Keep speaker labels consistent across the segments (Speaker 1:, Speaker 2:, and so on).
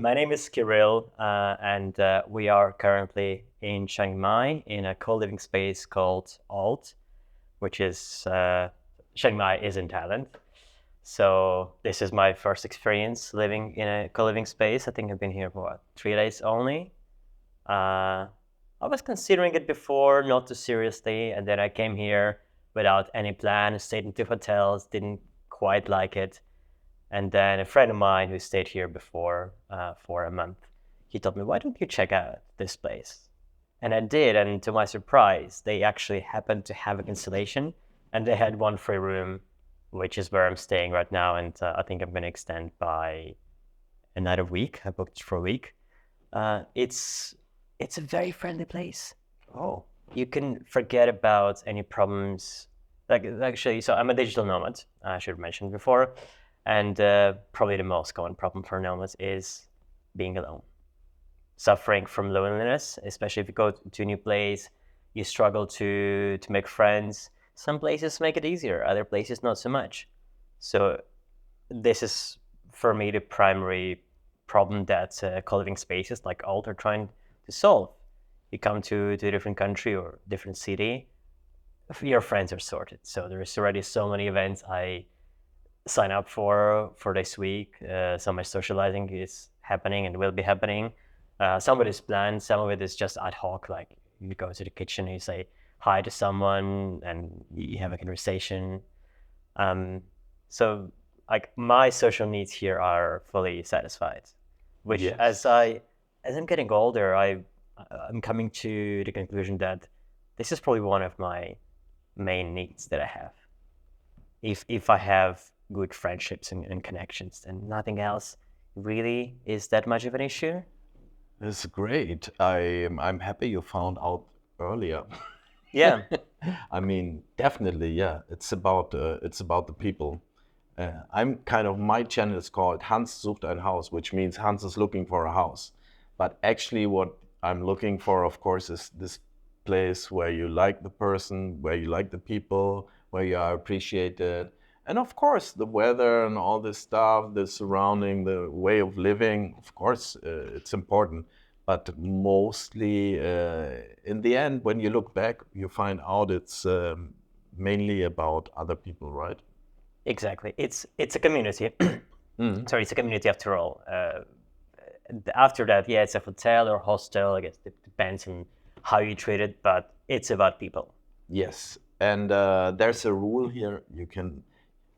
Speaker 1: My name is Kirill, and we are currently in Chiangmai in a co-living space called Alt, which is Chiangmai is in Thailand. So this is my first experience living in a co-living space. I think I've been here for 3 days only. I was considering it before, not too seriously, and then I came here without any plan, stayed in 2 hotels, didn't quite like it. And then a friend of mine who stayed here before for a month, he told me, why don't you check out this place? And I did, and to my surprise, they actually happened to have a cancellation, and they had one free room, which is where I'm staying right now, and I think I'm going to extend by another week. I booked for a week. It's a very friendly place.
Speaker 2: Oh,
Speaker 1: You can forget about any problems. Like actually, so I'm a digital nomad. I should have mentioned before, and probably the most common problem for nomads is being alone, suffering from loneliness. Especially if you go to a new place, you struggle to make friends. Some places make it easier, other places not so much. So this is for me the primary problem that co-living spaces like Alt are trying to solve. You come to a different country or different city, your friends are sorted. So there's already so many events I sign up for this week. So much socializing is happening and will be happening. Some of it is planned, some of it is just ad hoc, like you go to the kitchen and you say hi to someone and you have a conversation. So like my social needs here are fully satisfied, which
Speaker 2: yes.
Speaker 1: as I'm getting older, I'm coming to the conclusion that this is probably one of my main needs that I have. If I have good friendships and connections, then nothing else really is that much of an issue.
Speaker 2: It's great. I'm happy you found out earlier.
Speaker 1: Yeah,
Speaker 2: I mean, definitely, yeah. It's about the people. I'm kind of my channel is called Hans.sucht.ein.Haus, which means Hans is looking for a house. But actually, what I'm looking for, of course, is this place where you like the person, where you like the people, where you are appreciated, and of course, the weather and all this stuff, the surrounding, the way of living. Of course, it's important. But mostly, in the end, when you look back, you find out it's mainly about other people, right?
Speaker 1: exactly. It's a community.
Speaker 2: Mm.
Speaker 1: Sorry, it's a community after all. After that, yeah, it's a hotel or hostel. I guess it depends on how you treat it, but it's about people.
Speaker 2: Yes, and there's a rule here. You can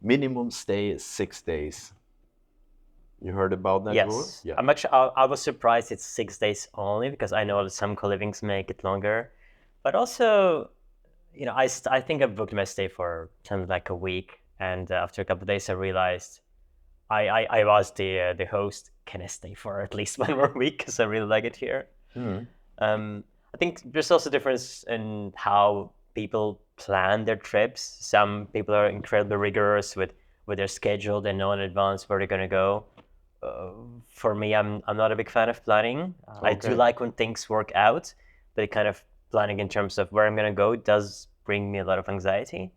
Speaker 2: minimum stay is 6 days. You heard about that rule?
Speaker 1: Yes,
Speaker 2: Yeah.
Speaker 1: I was surprised it's 6 days only because I know that some co-livings make it longer, but also, I think I booked my stay for something like a week, and after a couple of days, I realized I was the host. Can I stay for at least one more week because I really like it here?
Speaker 2: Mm.
Speaker 1: I think there's also a difference in how people plan their trips. Some people are incredibly rigorous with their schedule. They know in advance where they're gonna go. For me, I'm not a big fan of planning. I do
Speaker 2: Okay.
Speaker 1: like when things work out, but kind of planning in terms of where I'm gonna go does bring me a lot of anxiety.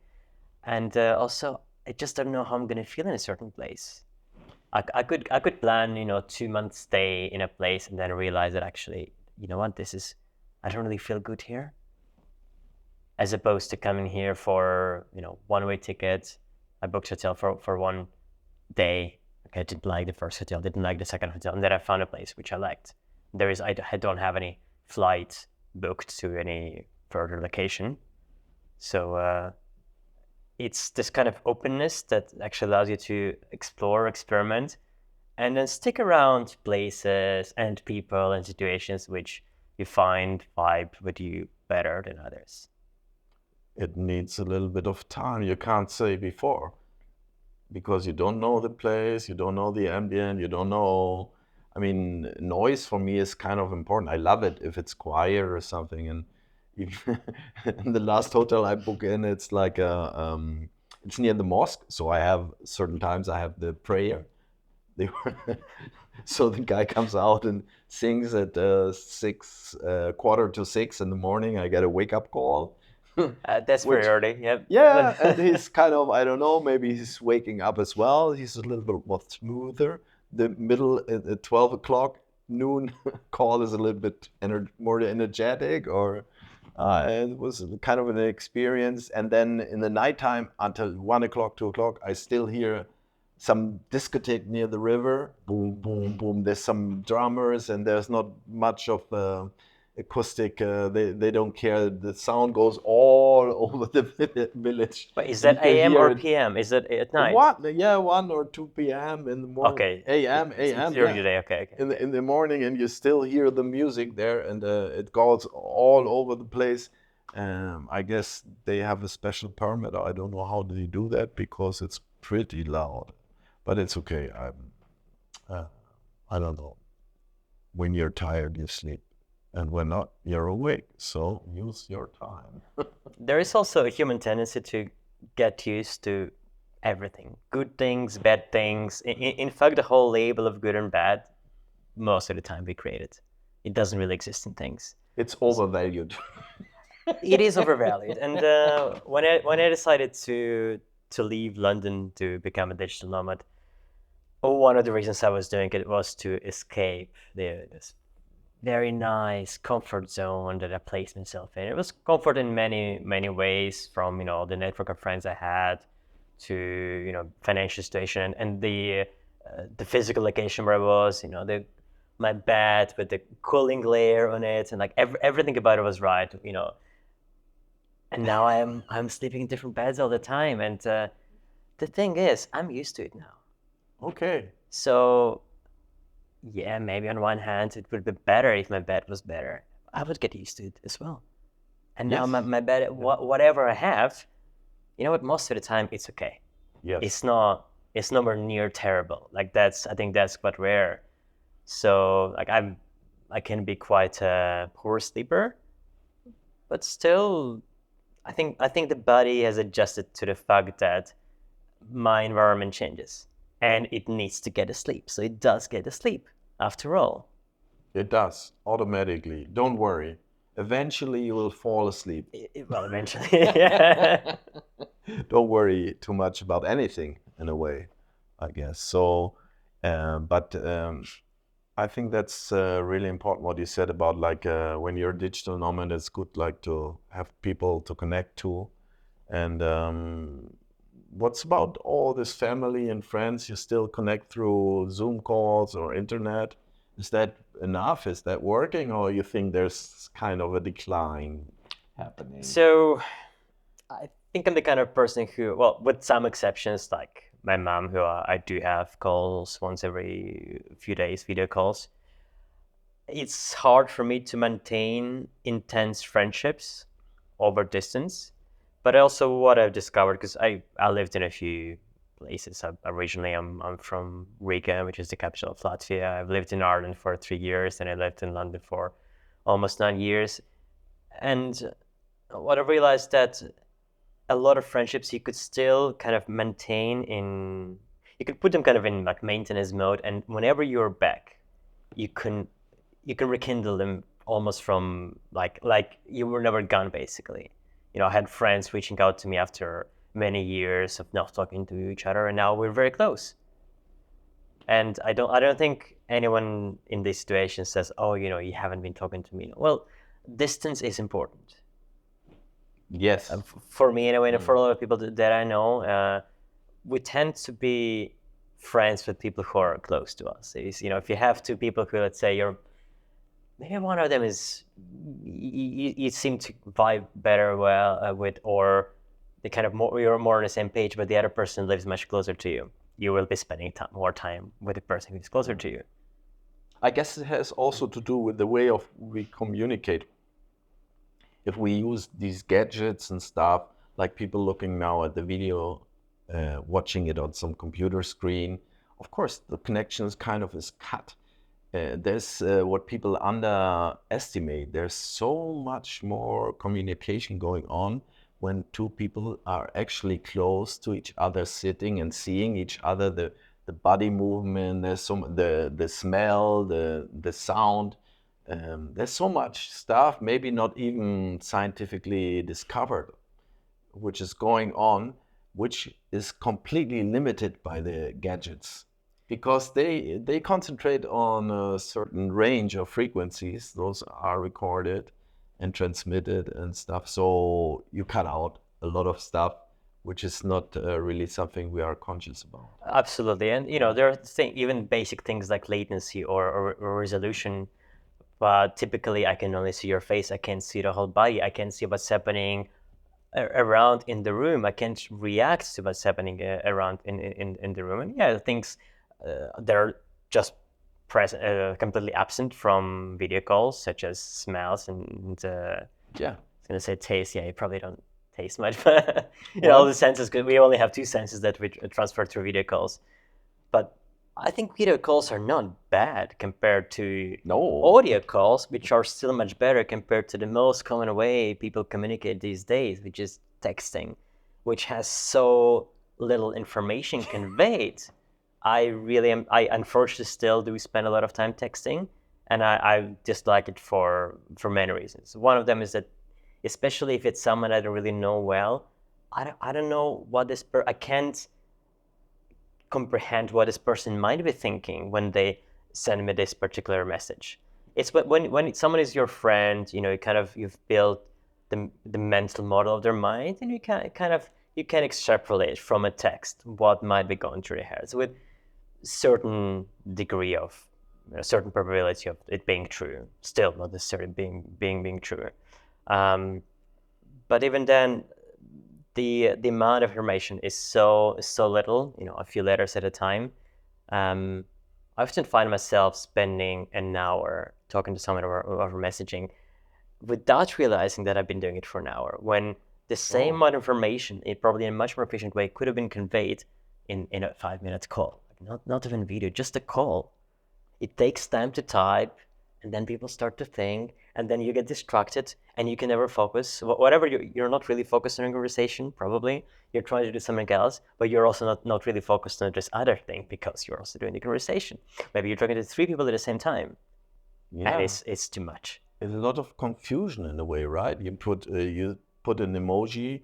Speaker 1: And also, I just don't know how I'm gonna feel in a certain place. I could plan 2 months stay in a place and then realize that actually, you know what, I don't really feel good here. As opposed to coming here for one-way ticket. I booked hotel for one day. Okay, I didn't like the first hotel, didn't like the second hotel, and then I found a place which I liked. I don't have any flight booked to any further location, so it's this kind of openness that actually allows you to explore, experiment, and then stick around places and people and situations which you find vibe with you better than others.
Speaker 2: It needs a little bit of time. You can't say before because you don't know the place, you don't know the ambient, you don't know. I mean, noise for me is kind of important. I love it if it's quiet or something. And even in the last hotel I book in, it's like it's near the mosque. So I have certain times I have the prayer. They were, so the guy comes out and sings at 6, quarter to 6 in the morning. I get a wake up call,
Speaker 1: That's very
Speaker 2: which
Speaker 1: early, yeah.
Speaker 2: yeah, and he's kind of, I don't know, maybe he's waking up as well. He's a little bit more smoother the middle at 12 o'clock noon call is a little bit more energetic, or it was kind of an experience. And then in the nighttime until 1 o'clock, 2 o'clock, I still hear some discotheque near the river. Boom, boom, boom. There's some drummers, and there's not much of acoustic. They don't care. The sound goes all over the village.
Speaker 1: But is
Speaker 2: And
Speaker 1: that
Speaker 2: you can
Speaker 1: AM
Speaker 2: hear
Speaker 1: or
Speaker 2: it.
Speaker 1: PM? Is it at night?
Speaker 2: What? Yeah, 1 or 2 p.m. in the morning.
Speaker 1: Okay.
Speaker 2: AM,
Speaker 1: It's
Speaker 2: AM.
Speaker 1: during
Speaker 2: Yeah.
Speaker 1: the day. Okay.
Speaker 2: In the morning, and you still hear the music there, and it goes all over the place. I guess they have a special permit. I don't know how they do that, because it's pretty loud, but it's okay. I don't know. When you're tired, you sleep, and when not, you're awake. So use your time.
Speaker 1: There is also a human tendency to get used to everything. Good things, bad things. In fact, the whole label of good and bad, most of the time we create it. It doesn't really exist in things.
Speaker 2: It's overvalued.
Speaker 1: It is overvalued. And when I decided to leave London to become a digital nomad, one of the reasons I was doing it was to escape this very nice comfort zone that I placed myself in. It was comfort in many ways, from the network of friends I had, to financial situation, and the physical location where I was. My bed with the cooling layer on it, and like everything about it was right. And now I'm sleeping in different beds all the time, and the thing is, I'm used to it now.
Speaker 2: Okay.
Speaker 1: So yeah, maybe on one hand it would be better if my bed was better. I would get used to it as well. And now
Speaker 2: Yes.
Speaker 1: my bed, whatever I have, most of the time it's okay.
Speaker 2: Yes.
Speaker 1: It's nowhere near terrible. Like I think that's quite rare. So like I can be quite a poor sleeper, but still, I think the body has adjusted to the fact that my environment changes, and it needs to get asleep. So it does get asleep after all.
Speaker 2: It does, automatically. Don't worry. Eventually you will fall asleep.
Speaker 1: Well, eventually, yeah.
Speaker 2: Don't worry too much about anything, in a way, I guess. So, but I think that's really important what you said about, like, when you're a digital nomad, it's good, like, to have people to connect to. And what's about all this family and friends? You still connect through Zoom calls or internet? Is that enough? Is that working? Or you think there's kind of a decline happening?
Speaker 1: So I think I'm the kind of person who, well, with some exceptions, like my mom, who I do have calls once every few days, video calls. It's hard for me to maintain intense friendships over distance. But also what I've discovered, because I lived in a few places. Originally, I'm from Riga, which is the capital of Latvia. I've lived in Ireland for 3 years, and I lived in London for almost 9 years. And what I realized, that a lot of friendships you could still kind of maintain you could put them kind of in like maintenance mode, and whenever you're back, you can rekindle them almost from like you were never gone, basically. I had friends reaching out to me after many years of not talking to each other, and now we're very close. And I don't think anyone in this situation says, "Oh, you haven't been talking to me." Well, distance is important.
Speaker 2: Yes.
Speaker 1: For me, anyway, and for a lot of people that I know, we tend to be friends with people who are close to us. If you have two people who, let's say, maybe one of them is you seem to vibe better with, or they kind of you're more on the same page, but the other person lives much closer to you. You will be spending more time with the person who's closer to you.
Speaker 2: I guess it has also to do with the way of we communicate. If we use these gadgets and stuff, like people looking now at the video, watching it on some computer screen, of course the connection is cut. There's what people underestimate. There's so much more communication going on when two people are actually close to each other, sitting and seeing each other. The body movement, there's the smell, the sound. There's so much stuff, maybe not even scientifically discovered, which is going on, which is completely limited by the gadgets. because they concentrate on a certain range of frequencies. Those are recorded and transmitted and stuff. So you cut out a lot of stuff, which is not really something we are conscious about.
Speaker 1: Absolutely. And there are even basic things like latency or resolution. But typically, I can only see your face. I can't see the whole body. I can't see what's happening around in the room. I can't react to what's happening around in the room. And yeah, things they're just present, completely absent from video calls, such as smells and
Speaker 2: Yeah.
Speaker 1: I was gonna say taste. Yeah, you probably don't taste much, but all the senses. We only have two senses that we transfer through video calls. But I think video calls are not bad compared to audio calls, which are still much better compared to the most common way people communicate these days, which is texting, which has so little information conveyed. I unfortunately still do spend a lot of time texting, and I dislike it for many reasons. One of them is that, especially if it's someone I don't really know well, I don't know what I can't comprehend what this person might be thinking when they send me this particular message. It's when someone is your friend, you've built the mental model of their mind, and you can extrapolate from a text what might be going through their heads with certain degree of certain probability of it being true. Still not necessarily being true. But even then, the amount of information is so little, a few letters at a time. I often find myself spending an hour talking to someone over messaging without realizing that I've been doing it for an hour, when the same amount of information, probably in a much more efficient way, could have been conveyed in a 5-minute call. Not even video, just a call. It takes time to type, and then people start to think, and then you get distracted, and you can never focus. Whatever you're not really focused on a conversation, probably. You're trying to do something else, but you're also not really focused on this other thing because you're also doing the conversation. Maybe you're talking to 3 people at the same time, and it's too much.
Speaker 2: There's a lot of confusion in a way, right? You put an emoji,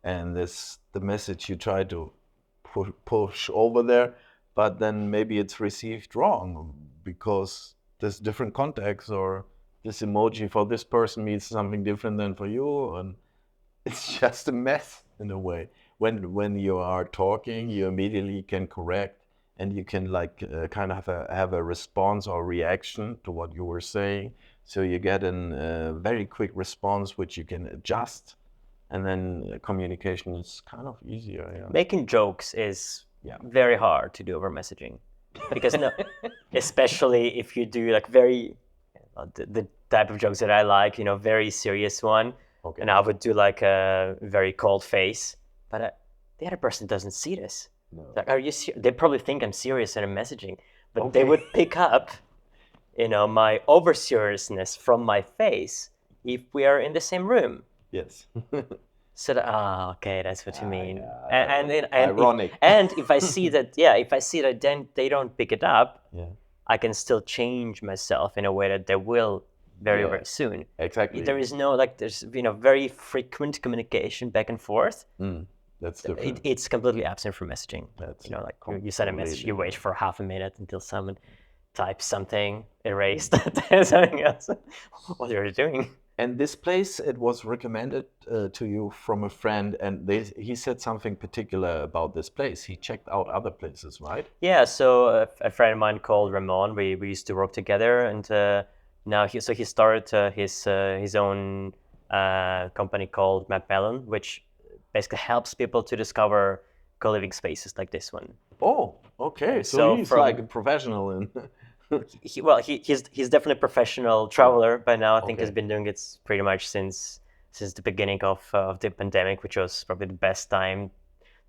Speaker 2: and the message you try to push over there, but then maybe it's received wrong because there's different context, or this emoji for this person means something different than for you, and it's just a mess in a way. When you are talking, you immediately can correct, and you can kind of have a response or reaction to what you were saying. So you get a very quick response, which you can adjust, and then communication is kind of easier. Yeah.
Speaker 1: Making jokes is very hard to do over messaging, because especially if you do the type of jokes that I like, very serious one, and I would do like a very cold face, but the other person doesn't see this. No. Like, are you serious? They probably think I'm serious and I'm messaging, but they would pick up, my over seriousness from my face if we are in the same room.
Speaker 2: Yes.
Speaker 1: So okay, that's what you mean.
Speaker 2: Yeah.
Speaker 1: And
Speaker 2: ironic.
Speaker 1: If I see that, then they don't pick it up, I can still change myself in a way that they will very soon.
Speaker 2: Exactly.
Speaker 1: There is there's very frequent communication back and forth.
Speaker 2: That's different.
Speaker 1: It's completely absent from messaging.
Speaker 2: That's
Speaker 1: you send a message, you wait for half a minute until someone types something, erased something else. What are you doing?
Speaker 2: And this place, it was recommended to you from a friend, and he said something particular about this place. He checked out other places, right?
Speaker 1: Yeah, so a friend of mine called Ramon, we used to work together, and now he started his own company called MapMelon, which basically helps people to discover co-living spaces like this one.
Speaker 2: Oh, okay. So he's like a professional in...
Speaker 1: He's definitely a professional traveler by now. I think he's been doing it pretty much since the beginning of the pandemic, which was probably the best time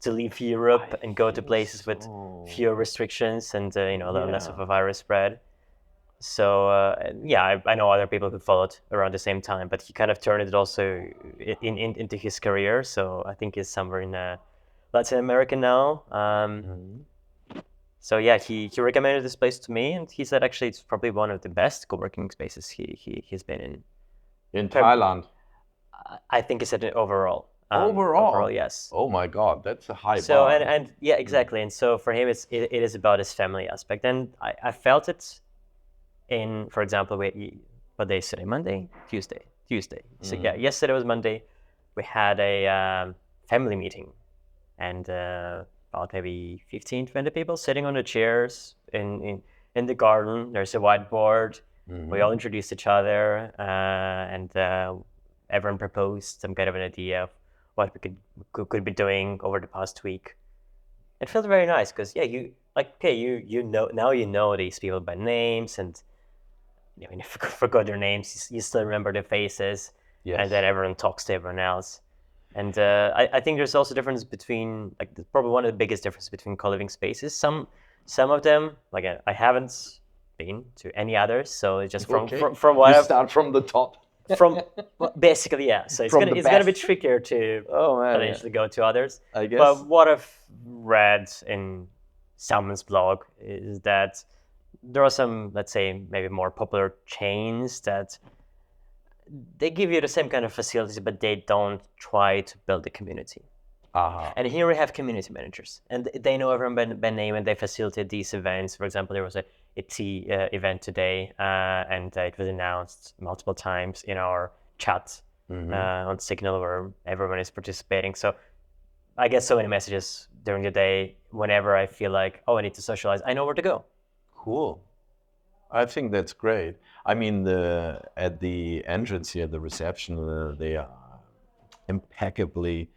Speaker 1: to leave Europe and go to places with fewer restrictions and less of a virus spread. So I know other people who followed around the same time, but he kind of turned it also into his career. So I think he's somewhere in Latin America now. So yeah, he recommended this place to me, and he said actually it's probably one of the best co-working spaces he's been in.
Speaker 2: In Thailand?
Speaker 1: I think he said it overall.
Speaker 2: Overall,
Speaker 1: yes.
Speaker 2: oh my God, that's a high
Speaker 1: So
Speaker 2: bar.
Speaker 1: and yeah, exactly. And so for him, it is about his family aspect, and I felt it in, for example, what day is today? Monday, Tuesday. So yeah, yesterday was Monday. We had a family meeting, and about maybe 15, 20 people sitting on the chairs in the garden. There's a whiteboard. We all introduced each other, and everyone proposed some kind of an idea of what we could be doing over the past week. It felt very nice because yeah, you know now you know these people by names, and you know, if you forgot their names, you still remember their faces, and then everyone talks to everyone else. And I think there's also a difference between, like, probably one of the biggest differences between co-living spaces. Some of them, like I haven't been to any others, so it's just from what
Speaker 2: You
Speaker 1: I've
Speaker 2: start from the top.
Speaker 1: from well, basically, yeah. So it's
Speaker 2: From the
Speaker 1: gonna be
Speaker 2: best.
Speaker 1: trickier to
Speaker 2: Oh man,
Speaker 1: potentially go to others.
Speaker 2: I guess.
Speaker 1: But what I've read in someone's blog is that there are some, let's say, maybe more popular chains that they give you the same kind of facilities, but they don't try to build a community. And here we have community managers, and they know everyone by name, and they facilitate these events. For example, there was a tea event today, and it was announced multiple times in our chat on Signal, where everyone is participating. So I get so many messages during the day whenever I feel like, oh, I need to socialize. I know where to go.
Speaker 2: Cool. I think that's great. I mean, at the entrance here, the reception, they are impeccably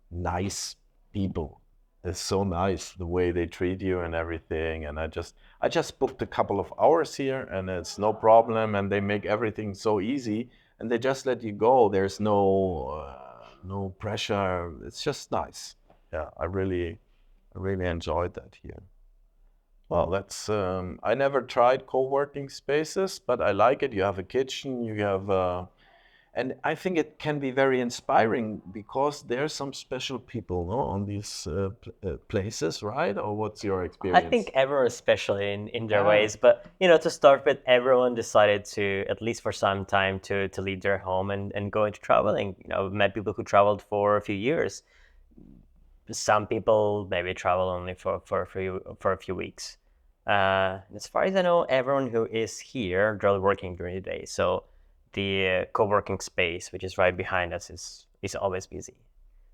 Speaker 2: nice people. It's so nice the way they treat you and everything. And I just booked a couple of hours here, and it's no problem. And they make everything so easy, and they just let you go. There's no pressure. It's just nice. Yeah, I really enjoyed that here. Well, that's I never tried co-working spaces, but I like it. You have a kitchen, you have and I think it can be very inspiring because there's some special people, no, on these places, right? Or what's your experience?
Speaker 1: I think everyone is special in their ways, but you know, to start with, everyone decided to, at least for some time, to leave their home and go into traveling. You know, I've met people who traveled for a few years. Some people maybe travel only for a few weeks. As far as I know, everyone who is here, they're working during the day. So the co-working space, which is right behind us, is always busy.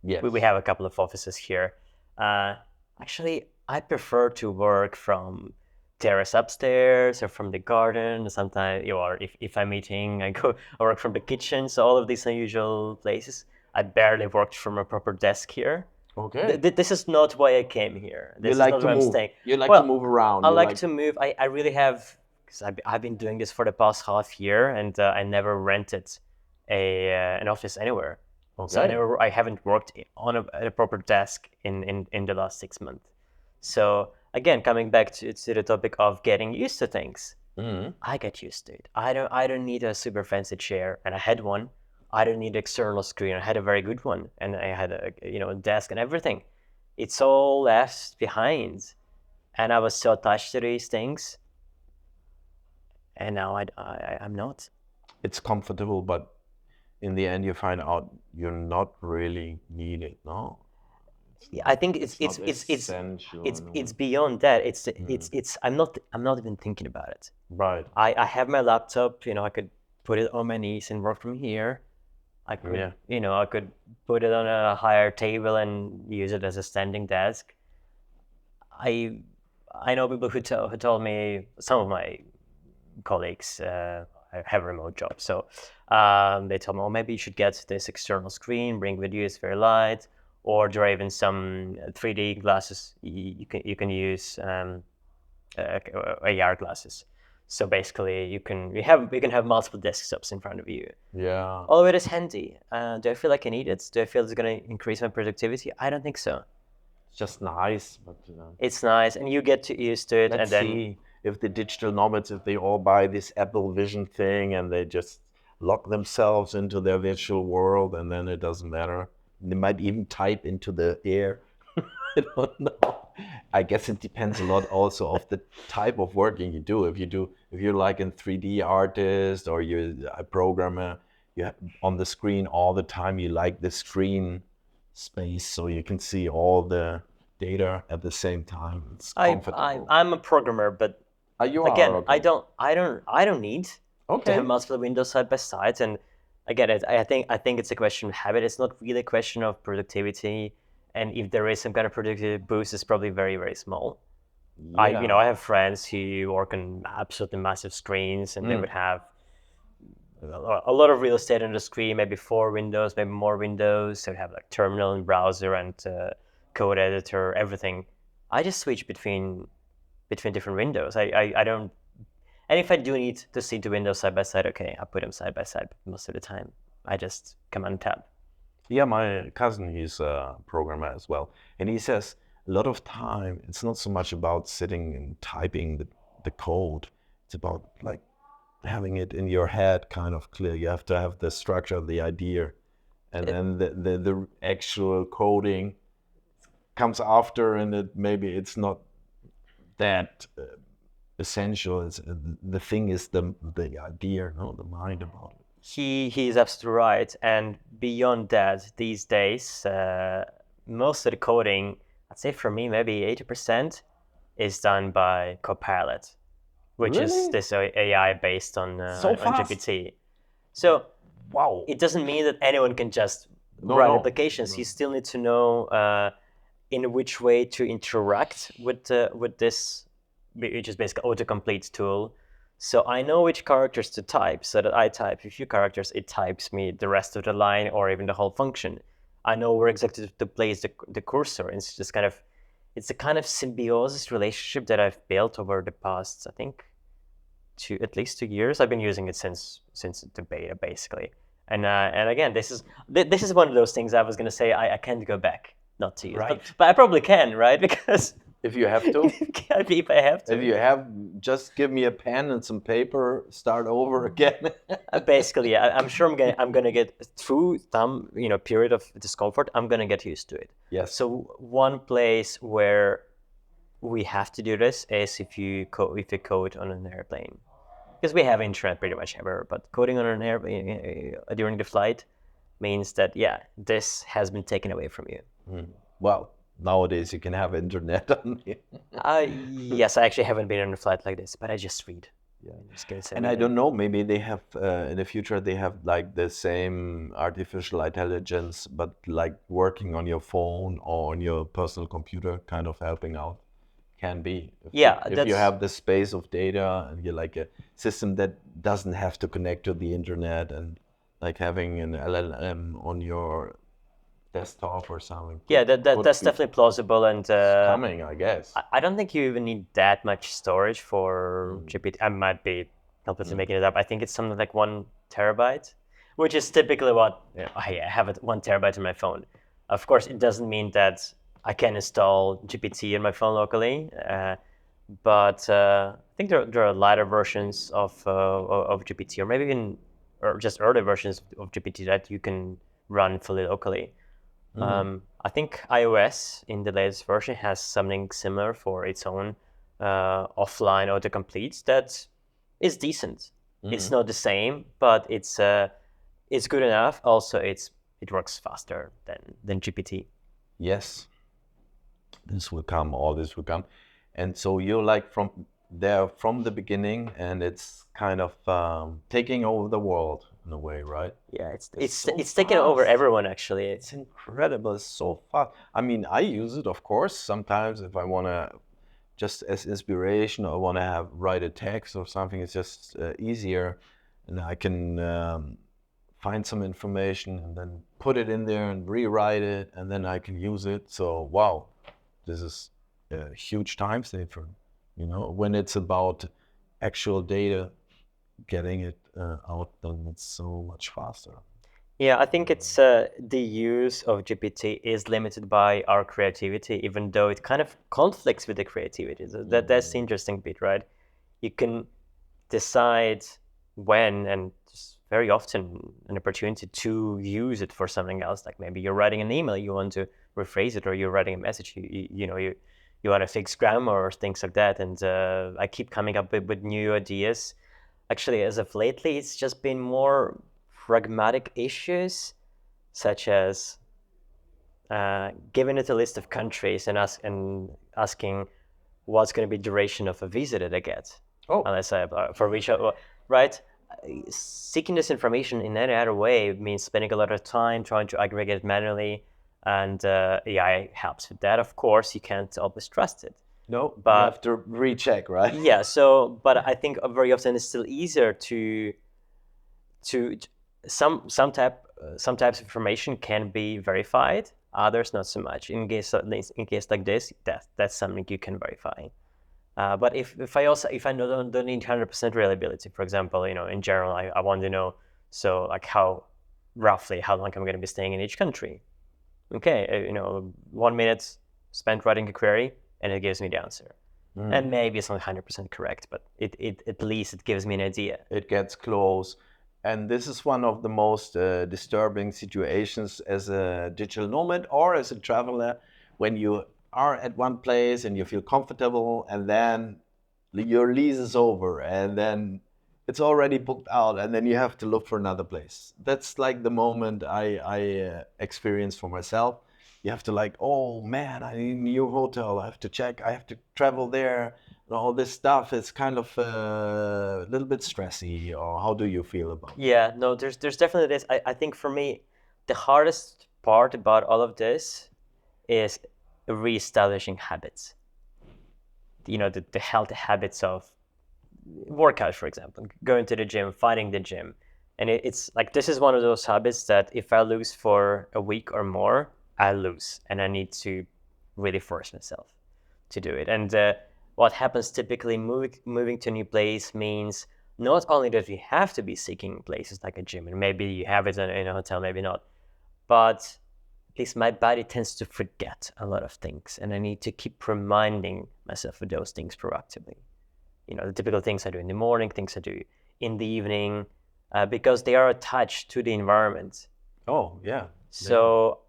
Speaker 2: Yes.
Speaker 1: We have a couple of offices here. Actually, I prefer to work from terrace upstairs or from the garden. Sometimes, or if I'm eating, I work from the kitchen. So all of these unusual places. I barely worked from a proper desk here.
Speaker 2: Okay.
Speaker 1: This is not why I came here. This
Speaker 2: You
Speaker 1: is
Speaker 2: like
Speaker 1: not
Speaker 2: to
Speaker 1: why I'm
Speaker 2: move.
Speaker 1: staying.
Speaker 2: You like
Speaker 1: Well,
Speaker 2: to move around.
Speaker 1: I
Speaker 2: You
Speaker 1: like to move. I really have, because I've been doing this for the past half year, and I never rented an office anywhere.
Speaker 2: Okay.
Speaker 1: So I haven't worked on a proper desk in the last 6 months. So again, coming back to the topic of getting used to things, I get used to it. I don't need a super fancy chair, and I had one. I don't need an external screen. I had a very good one, and I had a desk and everything. It's all left behind, and I was so attached to these things, and now I'm not.
Speaker 2: It's comfortable, but in the end, you find out you're not really needed. No.
Speaker 1: Yeah, I think it's beyond that. I'm not even thinking about it.
Speaker 2: Right.
Speaker 1: I have my laptop. You know, I could put it on my knees and work from here. I could, I could put it on a higher table and use it as a standing desk. I know people who told me, some of my colleagues have remote jobs, so they told me, oh, maybe you should get this external screen, bring with you, it's very light, or there are even some 3D glasses you can use, AR glasses. So basically, you can have multiple desktops in front of you.
Speaker 2: Yeah.
Speaker 1: All of it is handy. Do I feel like I need it? Do I feel it's going to increase my productivity? I don't think so.
Speaker 2: It's just nice, but
Speaker 1: it's nice, and you get used to it.
Speaker 2: Let's
Speaker 1: and then
Speaker 2: see if the digital nomads, if they all buy this Apple Vision thing and they just lock themselves into their virtual world, and then it doesn't matter. They might even type into the air. I don't know. I guess it depends a lot also of the type of working you do. If you're like a 3D artist or you're a programmer, you have on the screen all the time. You like the screen space so you can see all the data at the same time. It's comfortable.
Speaker 1: I'm a programmer, but
Speaker 2: You
Speaker 1: again,
Speaker 2: are okay.
Speaker 1: I don't need to have
Speaker 2: Okay.
Speaker 1: multiple windows side by side. And again, I think it's a question of habit. It's not really a question of productivity. And if there is some kind of productivity boost, it's probably very, very small.
Speaker 2: Yeah.
Speaker 1: I have friends who work on absolutely massive screens, and they would have a lot of real estate on the screen, maybe 4 windows, maybe more windows. They would have like terminal and browser and code editor, everything. I just switch between different windows. I don't. And if I do need to see the windows side by side, okay, I put them side by side. But most of the time, I just command tab.
Speaker 2: Yeah, my cousin, he's a programmer as well. And he says a lot of time, it's not so much about sitting and typing the code. It's about like having it in your head kind of clear. You have to have the structure, the idea, and then the actual coding comes after, and maybe it's not that essential. It's, the thing is the idea, no, the mind about it.
Speaker 1: He is absolutely right. And beyond that, these days, most of the coding, I'd say for me, maybe 80% is done by Copilot, which is
Speaker 2: Really?
Speaker 1: this AI based on
Speaker 2: So
Speaker 1: on
Speaker 2: fast?
Speaker 1: GPT. So
Speaker 2: Wow.
Speaker 1: it doesn't mean that anyone can just
Speaker 2: No,
Speaker 1: write
Speaker 2: no.
Speaker 1: applications. You still need to know in which way to interact with this, which is basically autocomplete tool. So I know which characters to type, so that I type a few characters, it types me the rest of the line or even the whole function. I know where exactly to place the cursor. And it's a kind of symbiosis relationship that I've built over the past, I think, at least 2 years. I've been using it since the beta, basically. And again, this is one of those things I was gonna say I can't go back not to use,
Speaker 2: Right.
Speaker 1: but I probably can, right? Because
Speaker 2: If you have to.
Speaker 1: if I have to.
Speaker 2: If you have, just give me a pen and some paper, start over again.
Speaker 1: Basically, I'm sure I'm gonna get through some period of discomfort. I'm gonna get used to it.
Speaker 2: Yes.
Speaker 1: So one place where we have to do this is if you code on an airplane, because we have internet pretty much everywhere. But coding on an airplane during the flight means that this has been taken away from you.
Speaker 2: Well, nowadays you can have internet on it.
Speaker 1: Yes, I actually haven't been on a flight like this, but I just read.
Speaker 2: Yeah.
Speaker 1: Skills
Speaker 2: And I don't know, maybe they have in the future they have like the same artificial intelligence, but like working on your phone or on your personal computer, kind of helping out. Can be. If you have the space of data and you're like a system that doesn't have to connect to the internet, and like having an LLM on your desktop or something.
Speaker 1: Yeah, that's definitely plausible, and
Speaker 2: coming, I guess.
Speaker 1: I don't think you even need that much storage for GPT. I might be completely making it up. I think it's something like 1 terabyte, which is typically what I have 1 terabyte in my phone. Of course, it doesn't mean that I can install GPT in my phone locally, but I think there are lighter versions of GPT, or maybe even or just early versions of GPT that you can run fully locally. I think iOS in the latest version has something similar for its own offline autocomplete that is decent. It's not the same, but it's good enough. Also, it works faster than GPT.
Speaker 2: Yes, all this will come. And so you're like from the beginning, and it's kind of taking over the world in a way, right?
Speaker 1: Yeah,
Speaker 2: so
Speaker 1: it's taken over
Speaker 2: fast.
Speaker 1: everyone, actually.
Speaker 2: It's incredible. It's so fast. I mean, I use it, of course, sometimes if I want to, just as inspiration, or want to write a text or something. It's just easier, and I can find some information and then put it in there and rewrite it, and then I can use it. So wow, this is a huge time saver. When it's about actual data, getting it out, then it's so much faster.
Speaker 1: Yeah, I think it's the use of GPT is limited by our creativity, even though it kind of conflicts with the creativity. So that's the interesting bit, right? You can decide when, and just very often an opportunity to use it for something else. Like maybe you're writing an email, you want to rephrase it, or you're writing a message, you want to fix grammar or things like that. And I keep coming up with new ideas. Actually, as of lately, it's just been more pragmatic issues, such as giving it a list of countries and asking what's going to be duration of a visa that I get.
Speaker 2: Oh.
Speaker 1: Unless I for which, right? Seeking this information in any other way means spending a lot of time trying to aggregate it manually, and AI helps with that. Of course, you can't always trust it.
Speaker 2: No, you
Speaker 1: But
Speaker 2: have to recheck, right?
Speaker 1: yeah, so but I think very often it's still easier to some types of information can be verified, others not so much. In case like this, that's something you can verify. But if I don't need 100% reliability, for example, in general, I want to know, so like roughly how long I'm going to be staying in each country. Okay, 1 minute spent writing a query and it gives me the answer. And maybe it's not 100% correct, but it at least it gives me an idea.
Speaker 2: It gets close. And this is one of the most disturbing situations as a digital nomad or as a traveler, when you are at one place and you feel comfortable, and then your lease is over, and then it's already booked out, and then you have to look for another place. That's like the moment I experienced for myself. You have to like, oh man, I need a new hotel. I have to check. I have to travel there. And all this stuff is kind of a little bit stressy. Or how do you feel about it?
Speaker 1: Yeah, no, there's definitely this. I think for me, the hardest part about all of this is reestablishing habits. The healthy habits of workout, for example, going to the gym, finding the gym. And it's like, this is one of those habits that if I lose for a week or more, I lose. And I need to really force myself to do it. And what happens typically, moving to a new place means not only that we have to be seeking places like a gym, and maybe you have it in a hotel, maybe not, but at least my body tends to forget a lot of things, and I need to keep reminding myself of those things proactively. The typical things I do in the morning, things I do in the evening, because they are attached to the environment.
Speaker 2: Oh, yeah.
Speaker 1: So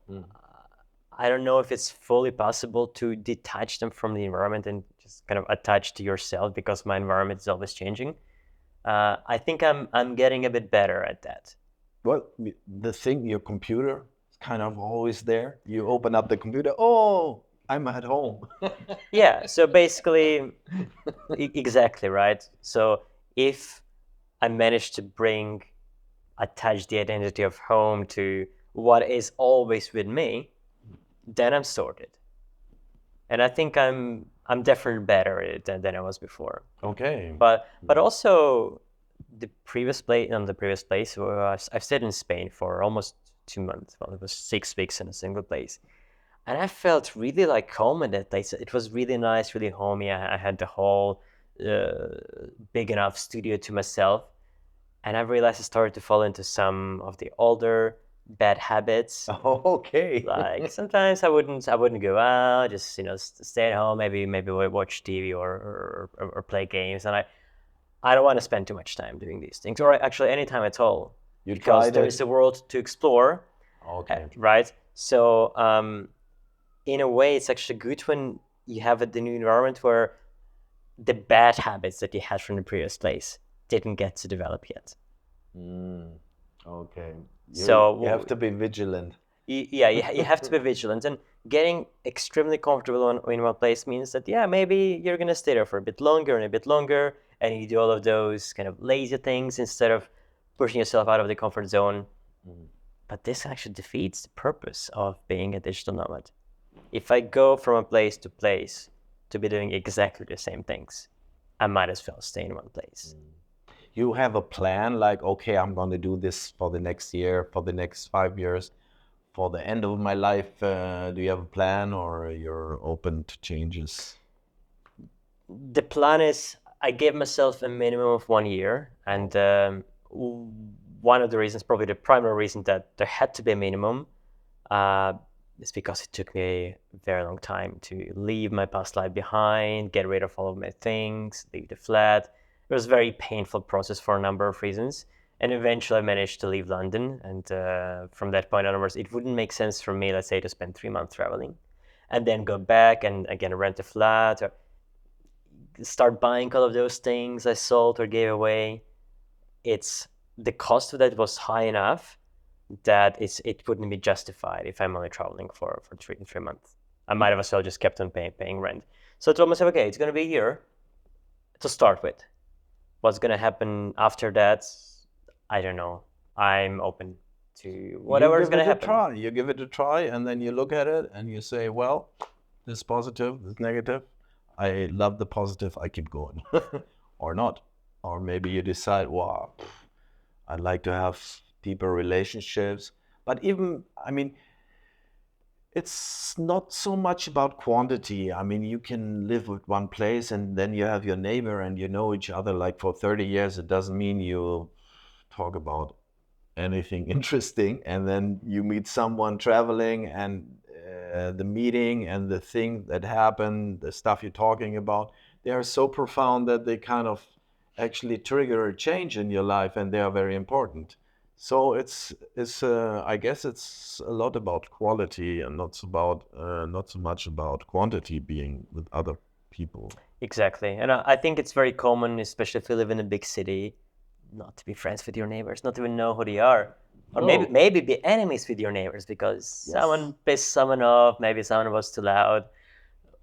Speaker 1: I don't know if it's fully possible to detach them from the environment and just kind of attach to yourself, because my environment is always changing. I think I'm getting a bit better at that.
Speaker 2: Well, the thing, your computer is kind of always there. You open up the computer, oh, I'm at home.
Speaker 1: Yeah, so basically, exactly, right? So if I manage to attach the identity of home to what is always with me, then I'm sorted. And I think I'm definitely better at it than I was before.
Speaker 2: Okay.
Speaker 1: But also the previous place where I've stayed in Spain for almost 2 months. Well, it was 6 weeks in a single place. And I felt really like home in that place. It was really nice, really homey. I had the whole big enough studio to myself. And I realized I started to fall into some of the older bad habits.
Speaker 2: Okay.
Speaker 1: Like sometimes I wouldn't go out, just stay at home, maybe watch TV or play games. And I don't want to spend too much time doing these things, or actually any time at all, because there is a world to explore.
Speaker 2: Okay.
Speaker 1: Right. So in a way, it's actually good when you have a new environment where the bad habits that you had from the previous place didn't get to develop yet.
Speaker 2: Okay.
Speaker 1: So
Speaker 2: you have to be vigilant.
Speaker 1: Yeah, you have to be vigilant, and getting extremely comfortable in one place means that maybe you're gonna stay there for a bit longer and a bit longer, and you do all of those kind of lazy things instead of pushing yourself out of the comfort zone. But this actually defeats the purpose of being a digital nomad. If I go from a place to place to be doing exactly the same things, I might as well stay in one place.
Speaker 2: You have a plan, like, okay, I'm going to do this for the next year, for the next 5 years, for the end of my life. Do you have a plan, or you're open to changes?
Speaker 1: The plan is I gave myself a minimum of 1 year, and one of the reasons, probably the primary reason that there had to be a minimum, is because it took me a very long time to leave my past life behind, get rid of all of my things, leave the flat. It was a very painful process for a number of reasons. And eventually I managed to leave London. And from that point onwards, it wouldn't make sense for me, let's say, to spend 3 months traveling and then go back and again rent a flat or start buying all of those things I sold or gave away. The cost of that was high enough that it wouldn't be justified if I'm only traveling for 3 months. I might have as well just kept on paying rent. So I told myself, okay, it's going to be a year to start with. What's going to happen after that? I don't know. I'm open to whatever is going to happen.
Speaker 2: You give it a try, and then you look at it and you say, well, this is positive, this is negative. I love the positive, I keep going. Or not. Or maybe you decide, wow, I'd like to have deeper relationships. But even, I mean, it's not so much about quantity. I mean, you can live with one place and then you have your neighbor and you know each other like for 30 years. It doesn't mean you talk about anything interesting. And then you meet someone traveling, and the meeting and the thing that happened, the stuff you're talking about, they are so profound that they kind of actually trigger a change in your life, and they are very important. So it's I guess it's a lot about quality and not so much about quantity, being with other people.
Speaker 1: Exactly. And I think it's very common, especially if you live in a big city, not to be friends with your neighbors, not even know who they are. Or
Speaker 2: No.
Speaker 1: maybe be enemies with your neighbors because someone pissed someone off, maybe someone was too loud,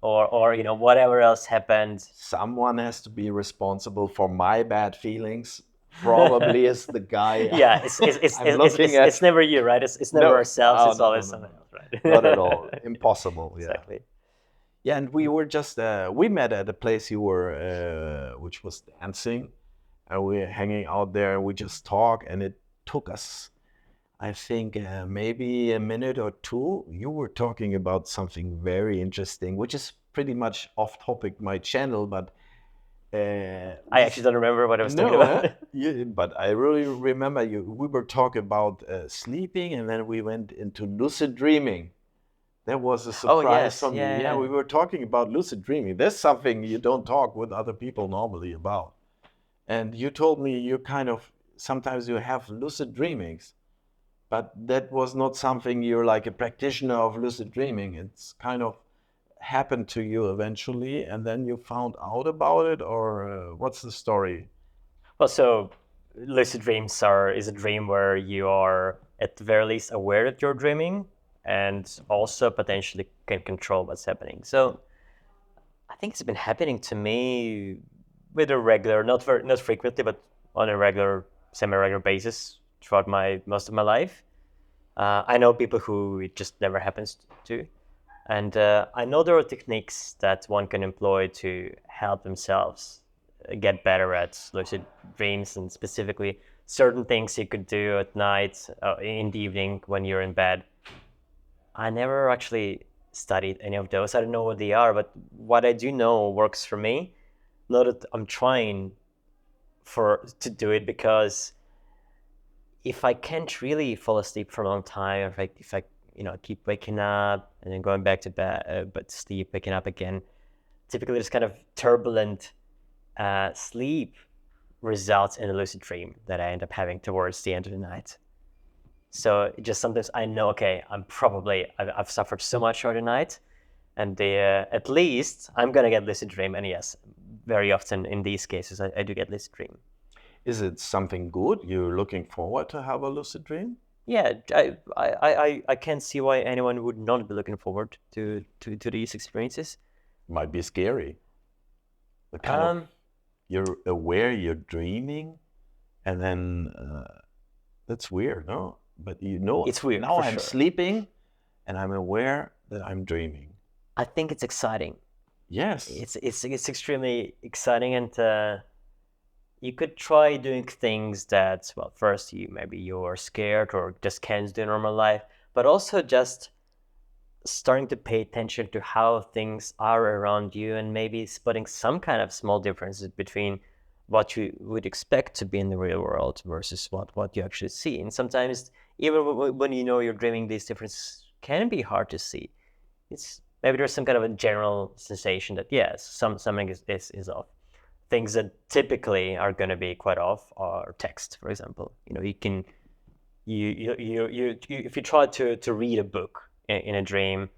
Speaker 1: or whatever else happened.
Speaker 2: Someone has to be responsible for my bad feelings. Probably is the guy.
Speaker 1: Yeah, it's never you, right? It's never ourselves. It's always someone else, right?
Speaker 2: Not at all. Impossible. Yeah.
Speaker 1: Exactly.
Speaker 2: Yeah, and we were just we met at a place you were, which was dancing, and we were hanging out there. And we just talked, and it took us, I think, maybe a minute or two. You were talking about something very interesting, which is pretty much off topic my channel, but
Speaker 1: I actually don't remember what I was talking about.
Speaker 2: But I really remember you. We were talking about sleeping, and then we went into lucid dreaming. That was a surprise for me. Yeah, we were talking about lucid dreaming. There's something you don't talk with other people normally about. And you told me you kind of, sometimes you have lucid dreamings, but that was not something you're like a practitioner of lucid dreaming. It's kind of happened to you eventually, and then you found out about it, or what's the story?
Speaker 1: Well, so lucid dreams is a dream where you are at the very least aware that you're dreaming, and also potentially can control what's happening. So I think it's been happening to me with a regular, not frequently, but on a regular, semi-regular basis throughout most of my life. I know people who it just never happens to. And I know there are techniques that one can employ to help themselves get better at lucid dreams, and specifically certain things you could do at night, in the evening when you're in bed. I never actually studied any of those. I don't know what they are, but what I do know works for me. Not that I'm trying to do it, because if I can't really fall asleep for a long time, if I keep waking up and then going back to bed, but sleep, waking up again, typically this kind of turbulent sleep results in a lucid dream that I end up having towards the end of the night. So just sometimes I know, okay, I've suffered so much throughout the night, and at least I'm gonna get lucid dream. And yes, very often in these cases I do get lucid dream.
Speaker 2: Is it something good? You're looking forward to have a lucid dream?
Speaker 1: Yeah, I can't see why anyone would not be looking forward to these experiences.
Speaker 2: Might be scary. The kind of, you're aware you're dreaming, and then that's weird, no? But
Speaker 1: it's weird.
Speaker 2: Now I'm sleeping, and I'm aware that I'm dreaming.
Speaker 1: I think it's exciting.
Speaker 2: Yes,
Speaker 1: it's extremely exciting, and you could try doing things that, well, first maybe you're scared or just can't do normal life, but also just starting to pay attention to how things are around you, and maybe spotting some kind of small differences between what you would expect to be in the real world versus what you actually see. And sometimes even when you're dreaming, these differences can be hard to see. It's maybe there's some kind of a general sensation that yes, something is off. Things that typically are going to be quite off are text, for example. You can if you try to read a book in a dream,